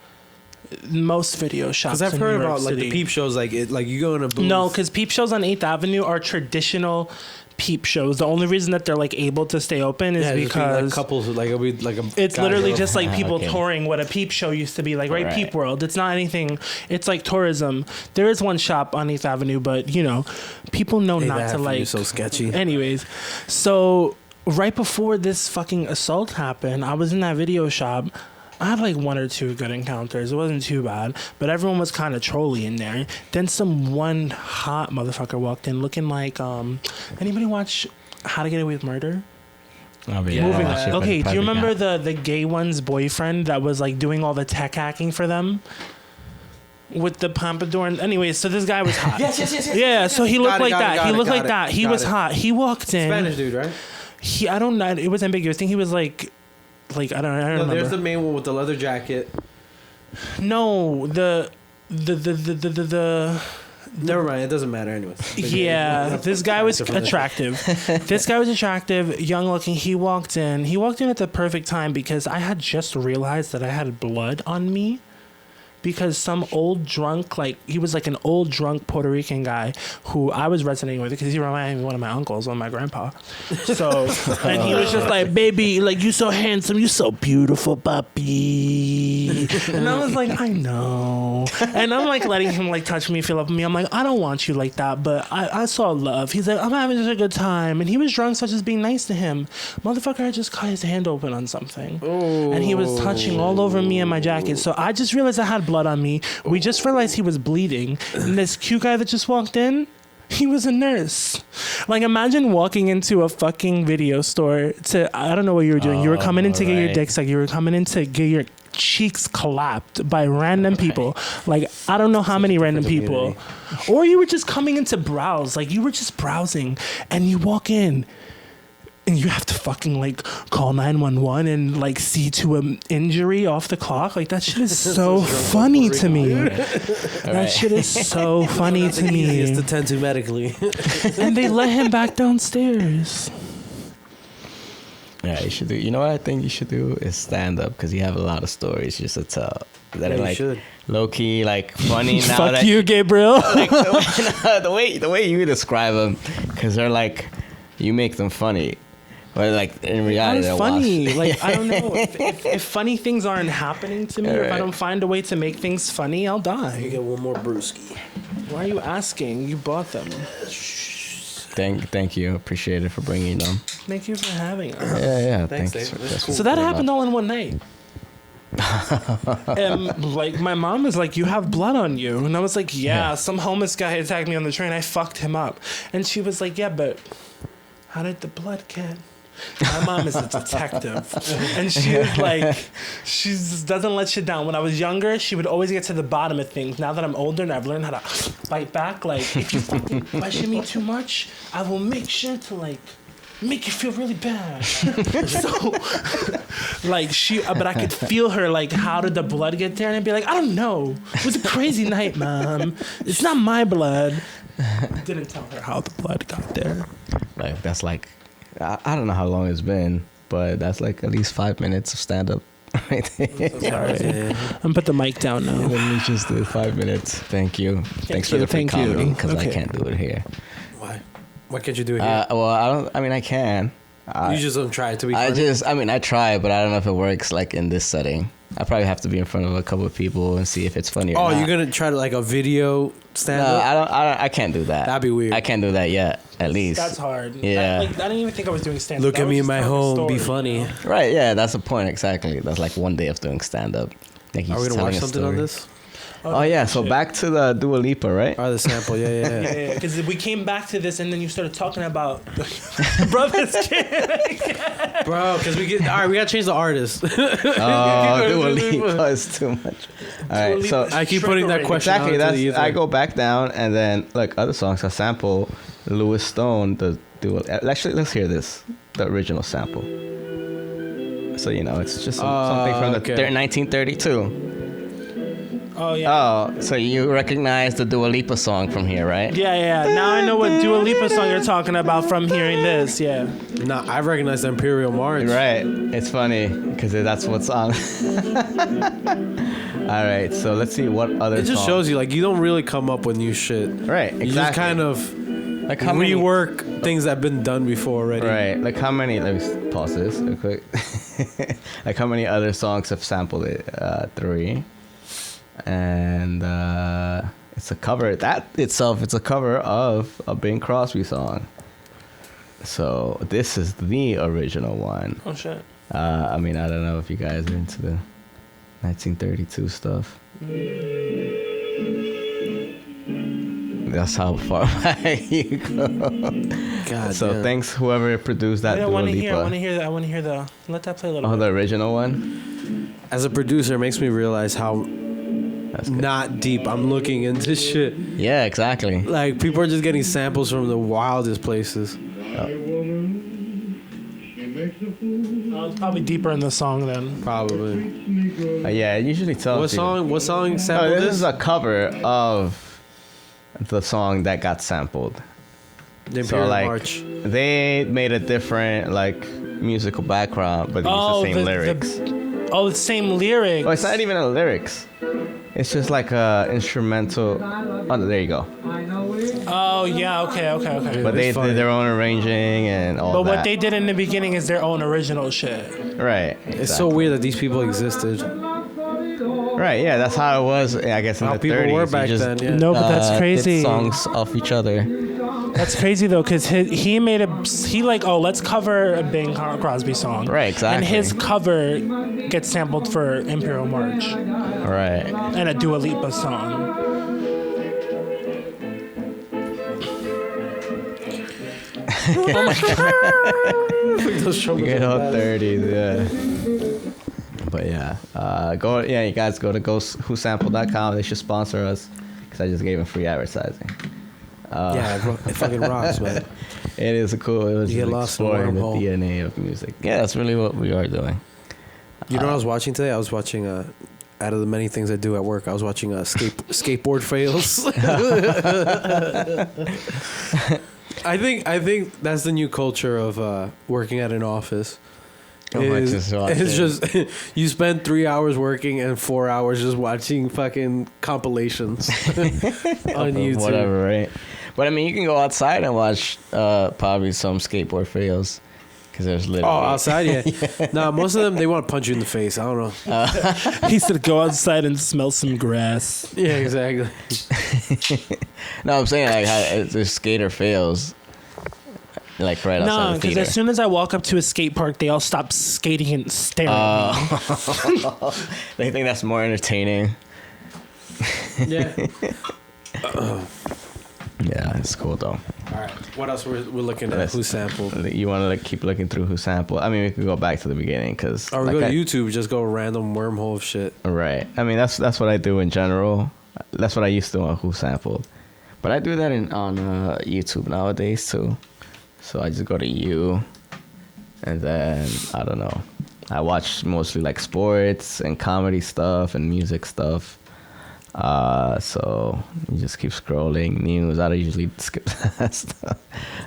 most video shops. Because I've heard about like the peep shows, like you go in a booth. No, because peep shows on 8th Avenue are traditional peep shows. The only reason that they're like able to stay open is because like couples like it'll be like a. It's literally just like people touring what a peep show used to be like, right? Peep World. It's not anything. It's like tourism. There is one shop on 8th Avenue, but people know not to like. So sketchy. Anyways, so right before this fucking assault happened, I was in that video shop. I had like 1 or 2 good encounters. It wasn't too bad, but everyone was kind of trolly in there. Then one hot motherfucker walked in looking like anybody watch How to Get Away with Murder? Okay, do you remember the gay one's boyfriend that was like doing all the tech hacking for them? With the pompadour. Anyways, so this guy was hot. Yes. Yeah, so he looked like that. He looked like that. He was hot. He walked in. Spanish dude, right? I don't know. It was ambiguous. I think he was like I don't remember. There's the main one with the leather jacket. No, the Never mind. It doesn't matter anyways. Yeah, this guy was attractive. This guy was attractive, young looking. He walked in at the perfect time because I had just realized that I had blood on me because some old drunk, like he was like an old drunk Puerto Rican guy who I was resonating with because he reminded me of one of my uncles, one of my grandpa. So, and he was just like, baby, like you so handsome, you so beautiful, puppy. And I was like, I know. And I'm like letting him like touch me, feel up me. I'm like, I don't want you like that, but I saw love. He's like, I'm having such a good time. And he was drunk, so I was just being nice to him. Motherfucker had just cut his hand open on something. Ooh. And he was touching all over me and my jacket. So I just realized I had blood on me. We just realized he was bleeding. And this cute guy that just walked in, he was a nurse. Like, imagine walking into a fucking video store to, I don't know what you were doing. You were coming in to get your dick sucked. You were coming in to get your cheeks clapped by random people. Like, I don't know how many random people. Or you were just coming in to browse. Like, you were just browsing and you walk in and you have to fucking like call 911 and like see to an injury off the clock. Like, that shit is so funny to me. That shit is so funny to me. Easiest to tend to medically. And they let him back downstairs. Yeah, you should do. You know what I think you should do is stand up because you have a lot of stories just to tell that are like low key, like funny. Now Fuck that you, Gabriel. Like the way you describe them, because they're like you make them funny. But like in reality, they're funny. washed. Like, I don't know. If funny things aren't happening to me, or if I don't find a way to make things funny, I'll die. You get one more brewski. Why are you asking? You bought them. Thank you. Appreciate it for bringing them. Thank you for having us. Yeah. Thanks, Thanks. Dave. Cool. So that happened all in one night. And like my mom was like, you have blood on you. And I was like, yeah, some homeless guy attacked me on the train. I fucked him up. And she was like, yeah, but how did the blood get? My mom is a detective. And she was like, she just doesn't let shit down. When I was younger, she would always get to the bottom of things. Now that I'm older and I've learned how to bite back, like, if you fucking question me too much, I will make sure to like make you feel really bad. So like but I could feel her like, how did the blood get there? And I'd be like, I don't know. It was a crazy night, Mom. It's not my blood. I didn't tell her how the blood got there. Like that's like I don't know how long it's been, but that's like at least 5 minutes of stand up right there. Sorry. I'm gonna put the mic down now. Let me just do 5 minutes. Thank you. Thanks for the free comedy because I can't do it here. Why? Why can't you do it here? Well, I don't. I mean, I can. You just don't try it to be funny? I try, but I don't know if it works like in this setting. I probably have to be in front of a couple of people and see if it's funny or not. Oh, you're gonna try to like a video stand up? No, I can't do that. That'd be weird. I can't do that yet, at least. That's hard. Yeah. I didn't even think I was doing stand up. Look at me in my home, be funny. Right, yeah, that's the point, exactly. That's like one day of doing stand up. Like Are we gonna watch something on this? Oh yeah, so back to the Dua Lipa, right? Oh, the sample, yeah. Yeah, because we came back to this and then you started talking about Brother's Kid. Bro, because we gotta change the artist. Oh, Dua Lipa is too much. All right, so I keep putting that question exactly. out to the I go back down and then like other songs, I sample Louis Stone. The Dua. Actually, let's hear this, the original sample. So you know, it's just something from the 1932. Oh, yeah. Oh, so you recognize the Dua Lipa song from here, right? Yeah. Now I know what Dua Lipa song you're talking about from hearing this, yeah. Nah, I recognize the Imperial March. Right. It's funny because that's what's on. All right, so let's see what other It just songs. shows you, like, you don't really come up with new shit. Right, exactly. You just kind of like rework things that have been done before already. Right, like how many, let me pause this real quick. Like how many other songs have sampled it? 3. And it's a cover. That itself, it's a cover of a Bing Crosby song. So this is the original one. Oh shit. I mean, I don't know if you guys are into the 1932 stuff. That's how far back you go. God So damn. thanks whoever produced that. I Dua want to Lipa. hear the. Let that play a little Oh, bit. the original one. As a producer, it makes me realize how That's good. not deep I'm looking into shit. Yeah, exactly. Like, people are just getting samples from the wildest places. It's probably deeper in the song then. Probably. Yeah, it usually tells you. What song Oh, sampled this this? is a cover of the song that got sampled. The Imperial So like March. they made a different like musical background, but they used the same lyrics. The same lyrics. Oh, it's not even the lyrics. It's just like a instrumental. Oh, there you go. Oh yeah, okay. But they did their own arranging and all But that. what they did in the beginning is their own original shit. Right. It's so weird that these people existed. Right. Yeah, that's how it was. I guess in How the people 30s. were You back just, then. Yeah. No, but that's did crazy. songs off each other. That's crazy though, because he like, oh, let's cover a Bing Crosby song. Right. Exactly. And his cover gets sampled for Imperial March Right. and a Dua Lipa song. Those trumpets Good are old bad. 30s, yeah. But yeah, you guys go to whosample.com. They should sponsor us because I just gave them free advertising. Yeah, it fucking rocks, man. It is cool. It was You get just lost in a exploring the wormhole. DNA of music. Yeah, that's really what we are doing. You know what I was watching today? I was watching out of the many things I do at work, I was watching skateboard fails. I think that's the new culture of working at an office. It's just you spend 3 hours working and 4 hours just watching fucking compilations on YouTube. Whatever, right? But I mean, you can go outside and watch probably some skateboard fails because there's literally. Oh, outside, yeah. Nah, most of them they want to punch you in the face. I don't know. He said, "Go outside and smell some grass." Yeah, exactly. No, I'm saying like there's skater fails. Like right outside No, the because theater. as soon as I walk up to a skate park, they all stop skating and stare at me. They think that's more entertaining. Yeah. Yeah, it's cool though. All right. What else we're looking at? Who sampled? You want to like keep looking through who sampled? I mean, we could go back to the beginning because. Or we go to YouTube, just go random wormhole of shit. Right. I mean, that's what I do in general. That's what I used to on who sampled, but I do that on YouTube nowadays too. So I just go to you, and then I don't know. I watch mostly like sports and comedy stuff and music stuff. So you just keep scrolling news. I don't usually skip that stuff.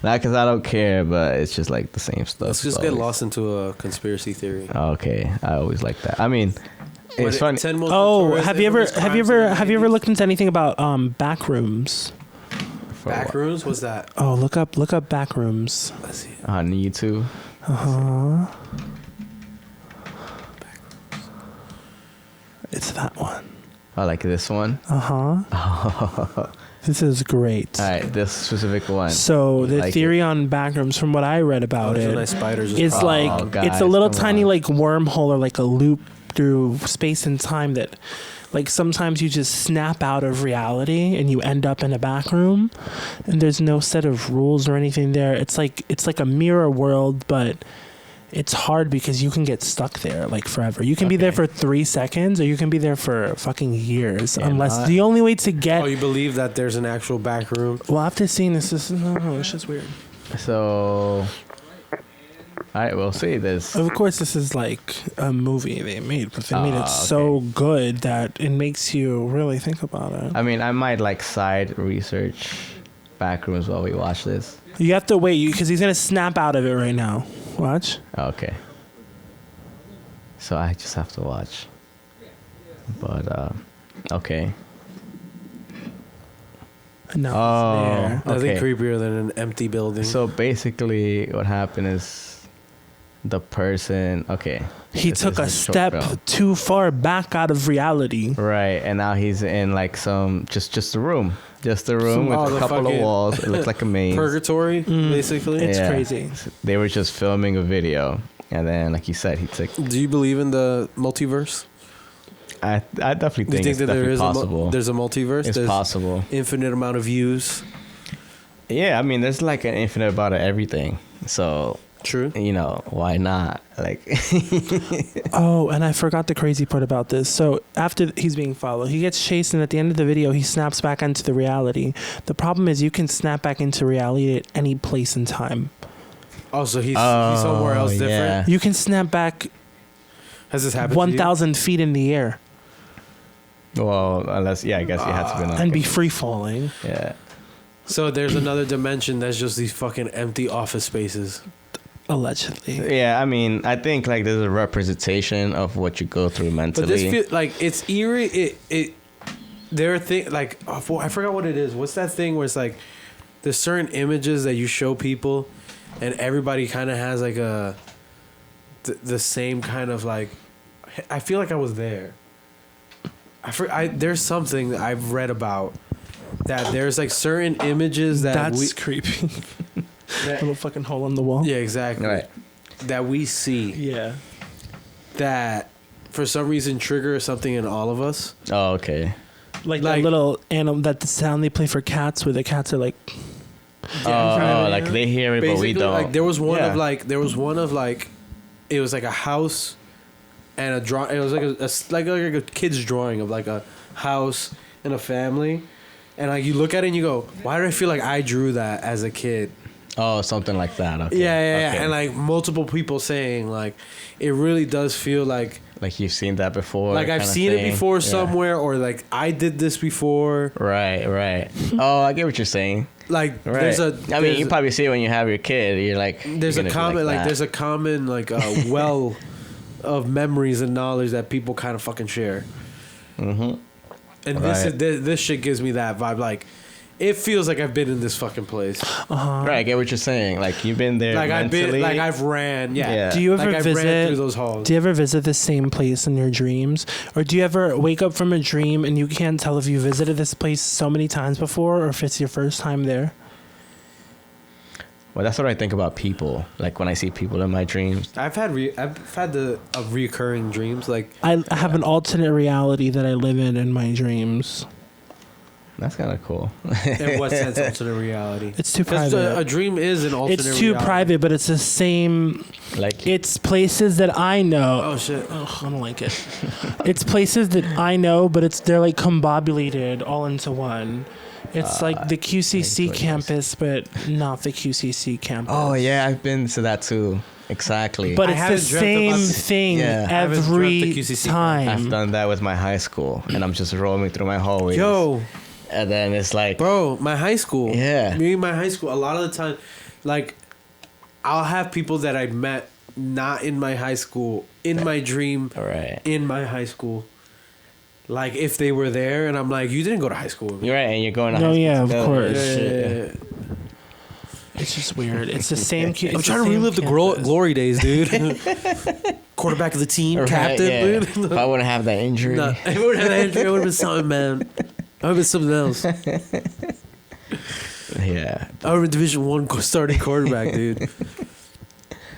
Not because I don't care, but it's just like the same stuff. Let's just get lost into a conspiracy theory. Okay, I always like that. I mean, it's funny. Oh, have you ever looked into anything about back rooms? Back rooms? What's that? Oh, look up back rooms. Let's see. On YouTube. It's that one. I like this one. This is great. All right, this specific one. So the Like theory on backrooms, from what I read about There's it, a nice spiders. is like it's guys, a little come tiny on. like wormhole or like a loop through space and time that, like, sometimes you just snap out of reality and you end up in a back room, and there's no set of rules or anything there. It's like a mirror world, but it's hard because you can get stuck there like forever. You can be there for 3 seconds, or you can be there for fucking years. Yeah, unless the only way to get. Oh, you believe that there's an actual back room? Well, after seeing this is it's just weird. So, all right, we'll see this. Of course, this is like a movie they made, but they made it so good that it makes you really think about it. I mean, I might like side research backrooms while we watch this. You have to wait because he's gonna snap out of it right now. Watch. Okay. So I just have to watch. But okay. No, Oh, there. Nothing okay. creepier than an empty building. So basically, what happened is the person. Okay. He This took is a short step film. too far back out of reality. Right, and now he's in like some just a room, with a the couple of fucking walls. It looks like a maze. Purgatory, basically. It's crazy. They were just filming a video, and then, like you said, he took. Do you believe in the multiverse? I definitely Do you think think it's that there definitely is possible. there's a multiverse? It's there's possible. infinite amount of views. Yeah, I mean, there's like an infinite amount of everything. So, True. you know, why not? Like, Oh, and I forgot the crazy part about this. So after he's being followed, he gets chased, and at the end of the video, he snaps back into the reality. The problem is you can snap back into reality at any place in time. Oh, so he's somewhere else different. yeah. You can snap back Has this happened? 1,000 feet in the air Well, unless I guess you have to be. and be free falling. Yeah. So there's another dimension that's just these fucking empty office spaces. Allegedly. Yeah, I mean, I think like there's a representation of what you go through mentally. But this feel like it's eerie. there are things like I forgot what it is. What's that thing where it's like there's certain images that you show people, and everybody kind of has like the same kind of like. I feel like I was there. There's something that I've read about that there's like certain images that That's creepy. Little fucking hole in the wall. Yeah, exactly. Right. That we see. Yeah. That for some reason trigger something in all of us. Oh, okay. Like that little animal, that the sound they play for cats, where the cats are like. Like they hear it, but we don't. Like there was one of like, it was like a house, and a draw. It was like a kid's drawing of like a house and a family, and like you look at it and you go, why did I feel like I drew that as a kid? Oh, something like that. Okay. Yeah, Okay. and like multiple people saying like, it really does feel like you've seen that before. like I've seen it before somewhere, or like I did this before. Right. Oh, I get what you're saying. Like Right. I mean, you probably see it when you have your kid. You're like, there's a common like there's a common like well of memories and knowledge that people kind of fucking share. Mm-hmm. And this shit gives me that vibe. Like, it feels like I've been in this fucking place. Right, I get what you're saying. Like you've been there. Like mentally. I've ran. Yeah. Do you ever I've visit? ran through those halls. Do you ever visit the same place in your dreams, or do you ever wake up from a dream and you can't tell if you visited this place so many times before, or if it's your first time there? Well, that's what I think about people. Like when I see people in my dreams. I've had the reoccurring dreams. Like I have an alternate reality that I live in my dreams. That's kind of cool. in what sense alternate reality? It's too Because private. a dream is an alternate reality. It's too private, but it's the same. Like It's places that I know. Oh shit. Ugh, I don't like it. It's places that I know, but they're like combobulated all into one. It's like the QCC campus, but not the QCC campus. Oh yeah, I've been to that too. Exactly. But I it's the haven't dreamt same about thing Yeah. I haven't dreamt the every QCC time. I've done that with my high school, and I'm just roaming through my hallways. Yo, And then it's like, bro, my high school. Yeah. Me and my high school. A lot of the time, like, I'll have people that I met not in my high school in my dream. right. In my high school. Like if they were there, and I'm like, you didn't go to high school with me. You're right, and you're going to No, high school yeah, of together. course. Yeah. It's just weird. It's the same. I'm trying to relive the glory days, dude. Quarterback of the team, Right, captain, yeah. dude. If I wouldn't have that injury. No, if I would have had an injury, it would have been something, man. I would have been something else. Yeah. I would have been Division I starting quarterback, dude.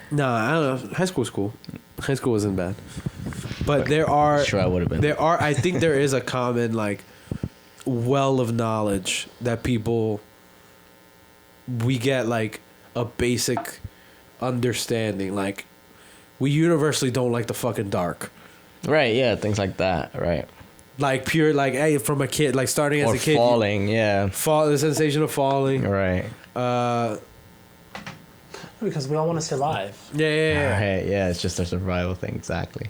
No, I don't know. High school was cool. High school wasn't bad. But there are... Sure, I would have been. I think there is a common, like, well of knowledge that people... We get, like, a basic understanding. Like, we universally don't like the fucking dark. Right, yeah, things like that, right. Like, pure, like, hey, from a kid, like, starting as Or a kid... falling, yeah. The sensation of falling. Right. Because we all want to survive. Yeah. Right, yeah, it's just a survival thing, exactly.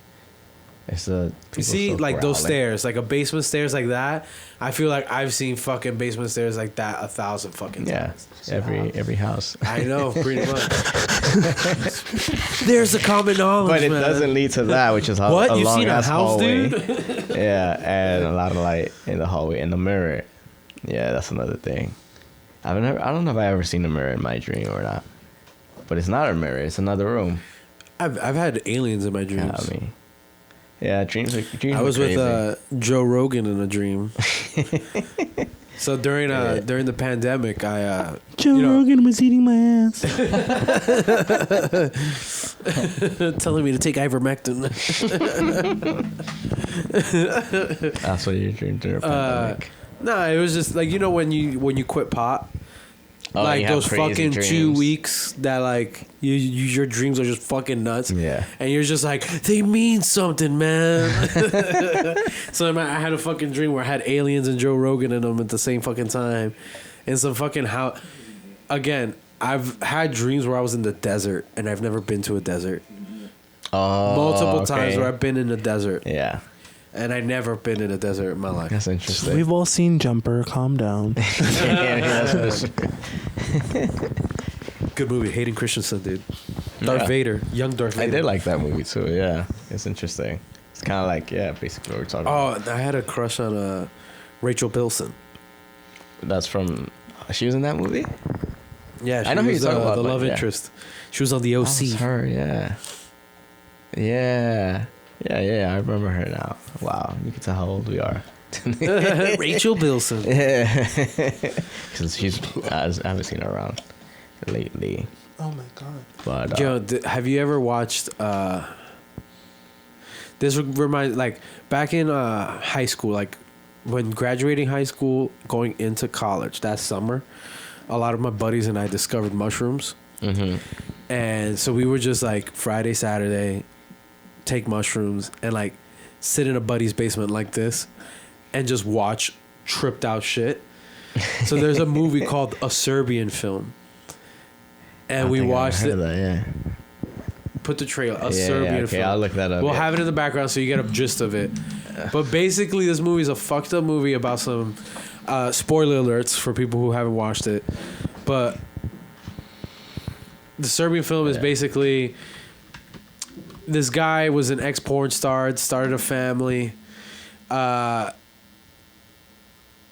It's a... You see, like, those stairs, like a basement stairs like that, I feel like I've seen fucking basement stairs like that 1,000 fucking times. Yeah, every house. I know, pretty much. There's a common knowledge, But it man. doesn't lead to that, which is how What? a You've seen a long-ass house, hallway. dude? Yeah, and a lot of light in the hallway, in the mirror. Yeah, that's another thing. I don't know if I ever seen a mirror in my dream or not. But it's not a mirror, it's another room. I've had aliens in my dreams. I mean, yeah, dreams I was are crazy. with Joe Rogan in a dream. So during the pandemic, Joe Rogan was eating my ass. telling me to take ivermectin. That's what your dreams are. Pandemic. No, it was just like, you know, when you quit pot. Oh, Like you have those crazy fucking dreams. 2 weeks that like your dreams are just fucking nuts. Yeah. And you're just like, they mean something, man. So I had a fucking dream where I had aliens and Joe Rogan in them at the same fucking time. And some fucking house. Again, I've had dreams where I was in the desert and I've never been to a desert. Oh, Multiple okay. times where I've been in the desert. Yeah, And I've never been in a desert in my life. that's interesting. We've all seen Jumper. Calm down. Good movie. Hayden Christensen, dude. Darth Yeah. Vader. Young Darth I Vader. did like that movie too. Yeah, it's interesting. It's kind of like basically what we're talking about. Oh, I had a crush on Rachel Bilson. That's from. She was in that movie. Yeah, I know who you're talking about, the but love yeah. interest. She was on the That OC. was her. Yeah. Yeah. I remember her now. Wow, you can tell how old we are. Rachel Bilson. Yeah, because I haven't seen her around lately. Oh my god. But Yo, have you ever watched? This reminds like back in high school, like when graduating high school, going into college that summer. A lot of my buddies and I discovered mushrooms, and so we were just like Friday, Saturday, take mushrooms and like sit in a buddy's basement like this, and just watch tripped out shit. So there's a movie called A Serbian Film, and we watched it. That, yeah. Put the trailer. Serbian film. I'll look that up. We'll have it in the background so you get a gist of it. But basically, this movie is a fucked up movie about some spoiler alerts for people who haven't watched it. But the Serbian film is basically this guy was an ex-porn star, started a family.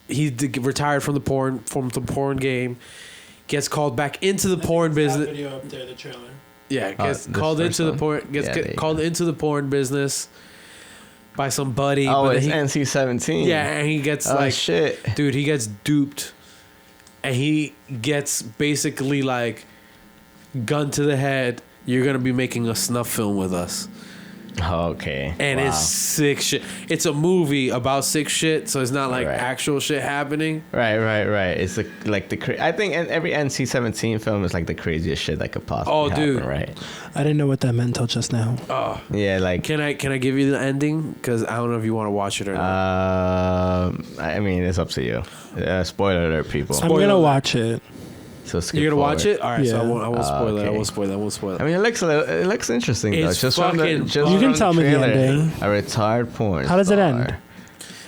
He retired from the porn game, gets called back into the porn business. Video up there, the trailer. Yeah, gets called into the porn. Called into the porn business by somebody. Oh, but it's NC-17. Yeah, and he gets shit, dude. He gets duped, and he gets basically like gun to the head. You're gonna be making a snuff film with us. Okay. And it's sick shit. It's a movie about sick shit, so it's not like actual shit happening. Right. It's I think every NC-17 film is like the craziest shit that could possibly happen, right? I didn't know what that meant until just now. Oh. Yeah, like... Can I give you the ending? Because I don't know if you want to watch it or not. I mean, it's up to you. Spoiler alert, people. I'm going to watch it. So you're gonna watch it? All right, yeah. so I won't spoil it. Okay. I won't spoil it. I mean, it looks interesting though. It's Just fucking. just you can tell me the trailer, ending. A retired porn. How does it star. end?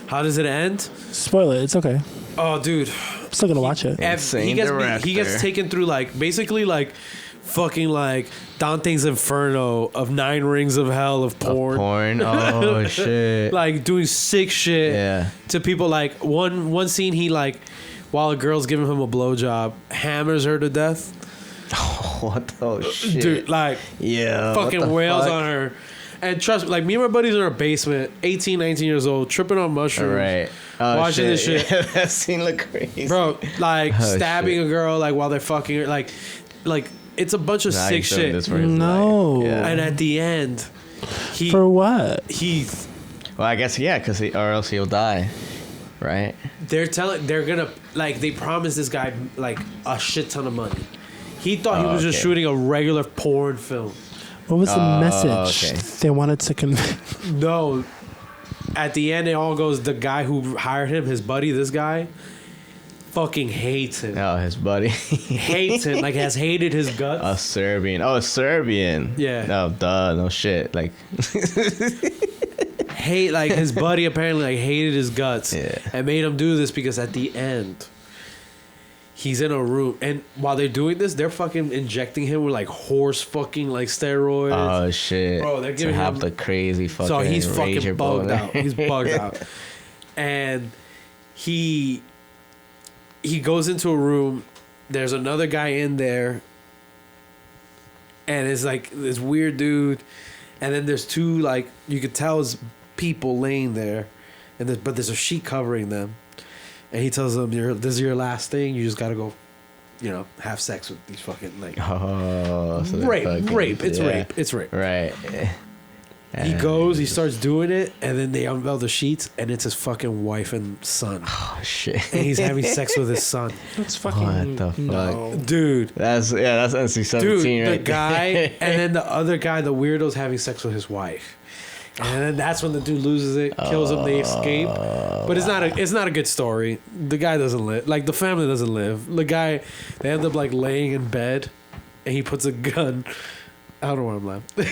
How does it end? Spoil it. It's okay. Oh, dude. I'm still gonna watch it. He gets taken through like basically like fucking like Dante's Inferno of 9 rings of hell of porn. Oh shit. Like doing sick shit to people. Like one scene he like while a girl's giving him a blowjob hammers her to death. What the shit? Dude, like fucking wails on her. And trust me, like me and my buddies in our basement, 18, 19 years old, tripping on mushrooms. Right. Watching this shit. That scene look crazy. Bro, like stabbing a girl like while they're fucking her. Like it's a bunch of sick shit. No. And at the end, for what? Well, I guess because or else he'll die, right? They're gonna like they promised this guy like a shit ton of money. He thought he was just shooting a regular porn film. What was the message they wanted to convey? No, at the end it all goes. The guy who hired him, his buddy, this guy, fucking hates him. Oh, his buddy hates him. Like has hated his guts. A Serbian. Oh, a Serbian. Yeah. No, duh. No shit. Like. Hate like his buddy apparently like hated his guts and made him do this because at the end he's in a room and while they're doing this they're fucking injecting him with like horse fucking like steroids. Oh shit. Bro, they're giving him him the crazy fucking. So he's fucking bugged boner. out. He's bugged out. And he goes into a room. There's another guy in there. And it's like this weird dude. And then there's 2 like you could tell it's people laying there, and but there's a sheet covering them, and he tells them, "This is your last thing. You just gotta go, have sex with these fucking like so rape. It's rape. Right. He goes, he starts doing it, and then they unveil the sheets, and it's his fucking wife and son. Oh shit! And he's having sex with his son. That's fucking what the fuck, no. Dude. That's NC-17 dude, right the guy, and then the other guy, the weirdo's having sex with his wife. And then that's when the dude loses it, kills him, they escape. But it's not a good story. The guy doesn't live. Like the family doesn't live. The guy, they end up like laying in bed, and he puts a gun. I don't know why I'm laughing.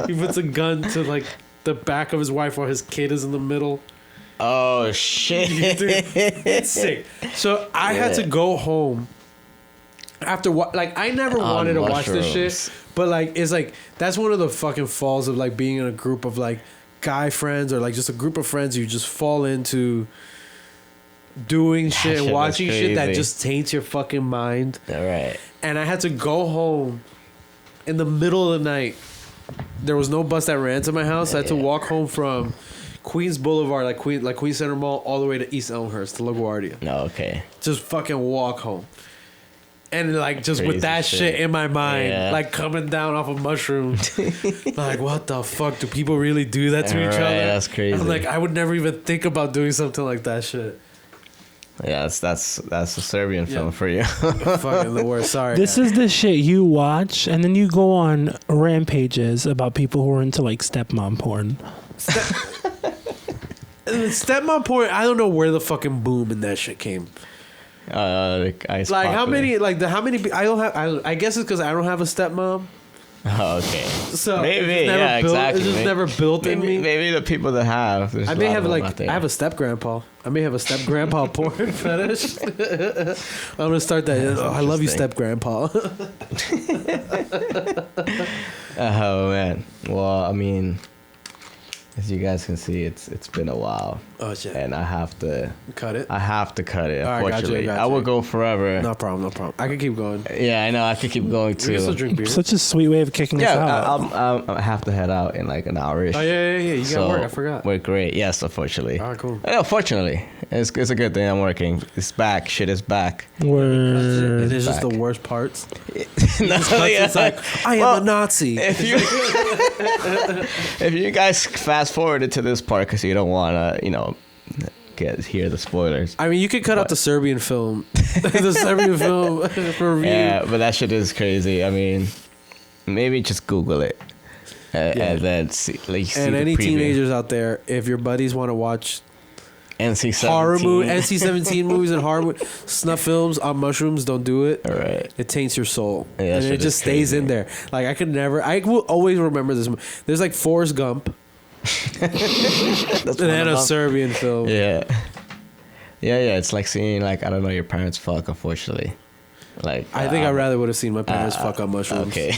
he puts a gun to like the back of his wife while his kid is in the middle. Oh shit! Dude, it's sick. So I had to go home after I never wanted to watch this shit, but like it's like that's one of the fucking falls of like being in a group of like guy friends or like just a group of friends you just fall into doing shit, shit and was watching shit that crazy. just taints your fucking mind. All right. And I had to go home in the middle of the night. There was no bus that ran to my house. I had to walk home from Queens Boulevard, like Queen Center Mall, all the way to East Elmhurst to LaGuardia. No, okay. Just fucking walk home. And like just Crazy with that shit in my mind, Yeah. like coming down off of mushrooms, like what the fuck? Do people really do that to each Right, other? that's crazy. I'm like, I would never even think about doing something like that shit. Yeah, that's a Serbian film Yeah. for you. Fucking the worst. Sorry. This is the shit you watch, and then you go on rampages about people who are into like stepmom porn. Stepmom porn. I don't know where the fucking boom in that shit came. It's Like how popular. many? Like how many? I don't have. I guess it's because I don't have a stepmom. Oh, okay. So Maybe, it's never yeah, built, exactly. It's just never built in Maybe, me. maybe the people that have. There's I a may lot have of them like out there. I have a step grandpa. I may have a step grandpa porn fetish. I'm gonna start that. That's Oh, I love you, interesting. step grandpa. Oh man. Well, I mean, as you guys can see, it's been a while, Oh shit! and I have to Cut it. cut it. All right, gotcha, Unfortunately, gotcha. I will go forever. No problem. No problem. I can keep going. Yeah, I know. I could keep going We can still too. drink beer. Such a sweet way of kicking us Yeah, out. I have to head out in like an hour-ish. Oh yeah. You got So work. I forgot. We're great. Yes, unfortunately. All right, cool. No, fortunately, it's a good thing I'm working. It's back. Shit is back. Word. It is just the back. worst parts. No, It's like I am Well, a Nazi. if you if you guys fast forwarded to this part because you don't want to, hear the spoilers. I mean, you could cut out the Serbian film, the Serbian film for review. Yeah, but that shit is crazy. I mean, maybe just Google it and then see. Like, see And the any preview. teenagers out there, if your buddies want to watch NC-17. horror movie, NC-17 movies and horror snuff films on mushrooms, don't do it. All right. It taints your soul, Yeah, that and shit it just is stays crazy. in there. Like I will always remember this. There's like Forrest Gump, That's and one then of a them. Serbian film. Yeah. Yeah. It's like seeing I don't know your parents fuck. Unfortunately, like I think I rather would have seen my parents fuck on mushrooms. Okay.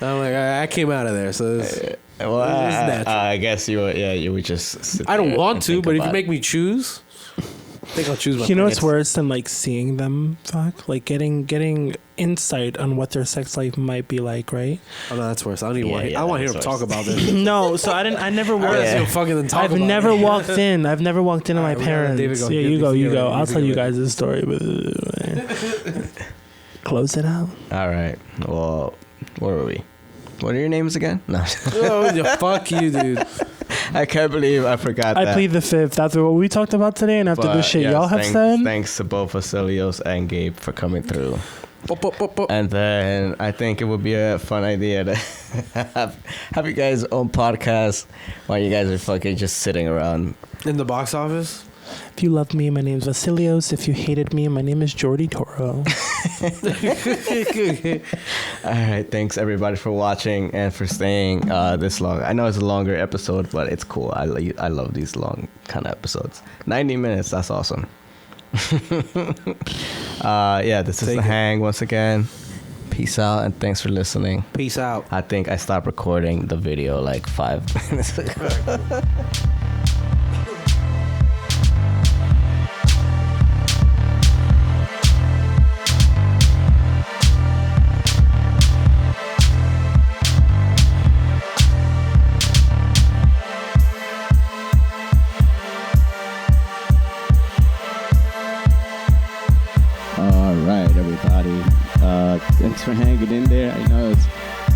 I'm like I came out of there, so this, Well, It's natural. I guess you would just. Sit I don't there want and to, think but if you about make me choose, I think I'll choose my. You know what's parents. worse than like seeing them fuck? Like getting insight on what their sex life might be like, right? Oh no, that's worse. I don't even Yeah, want. yeah, I want to hear that's them talk worse. about this. No, so I never I'd rather walked. see them fucking than talk I've about never it. walked in. I've never walked into my Alright, we gotta let David parents. go. Yeah, Get you this go. You together. go. I'll Get tell you together. guys this story. But close it out. All right. Well, where were we? What are your names again? No, Oh, yeah, fuck you, dude. I can't believe I forgot I that. plead the fifth. After what we talked about today, and after the But, shit yes, y'all have thanks, said. Thanks to both Vacelios and Gabe for coming through. Pop, pop, pop, pop. And then I think it would be a fun idea to have you guys own podcast while you guys are fucking just sitting around. In the box office. If you loved me, my name's Vacelios. If you hated me, my name is Jordy Toro. All right, thanks everybody for watching and for staying this long. I know it's a longer episode, but it's cool. I love these long kind of episodes. 90 minutes, that's awesome. Yeah, this is Take The it. Hang once again. Peace out and thanks for listening. Peace out. I think I stopped recording the video like 5 minutes ago. All right, everybody. Thanks for hanging in there. I know it's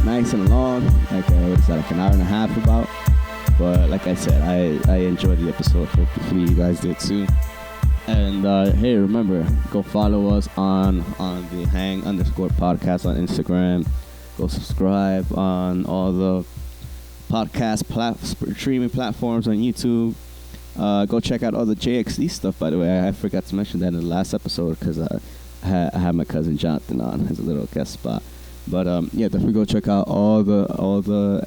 nice and long, like what is that, like an hour and a half about. But like I said, I enjoyed the episode. Hopefully you guys did too. And hey, remember, go follow us on the Hang_podcast on Instagram. Go subscribe on all the podcast streaming platforms on YouTube. Go check out all the JXD stuff, by the way. I forgot to mention that in the last episode because I had my cousin Jonathan on as a little guest spot. But yeah, definitely go check out all the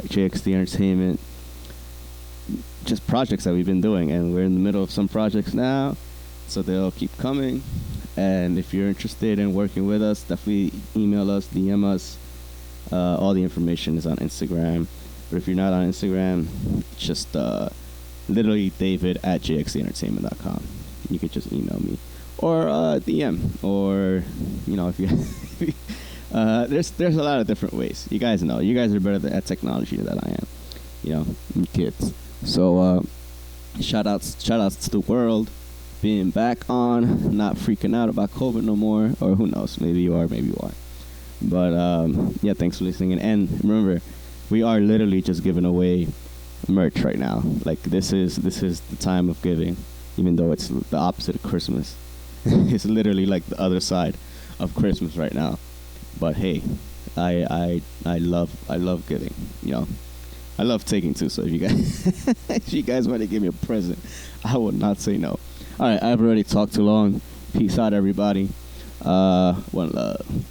JXD Entertainment just projects that we've been doing, and we're in the middle of some projects now, so they'll keep coming. And if you're interested in working with us, definitely email us, DM us. All the information is on Instagram. But if you're not on Instagram, just literally David at jxdentertainment.com. you could just email me or DM, or if you there's a lot of different ways. You guys know. You guys are better at technology than I am. You kids. So shout outs to the world being back on, not freaking out about COVID no more, or who knows, maybe you are, maybe you aren't. But yeah, thanks for listening. And remember, we are literally just giving away merch right now. Like this is the time of giving, even though it's the opposite of Christmas. It's literally like the other side of Christmas right now. But hey, I love giving. I love taking too. So if you guys want to give me a present, I would not say no. All right, I've already talked too long. Peace out, everybody. One love.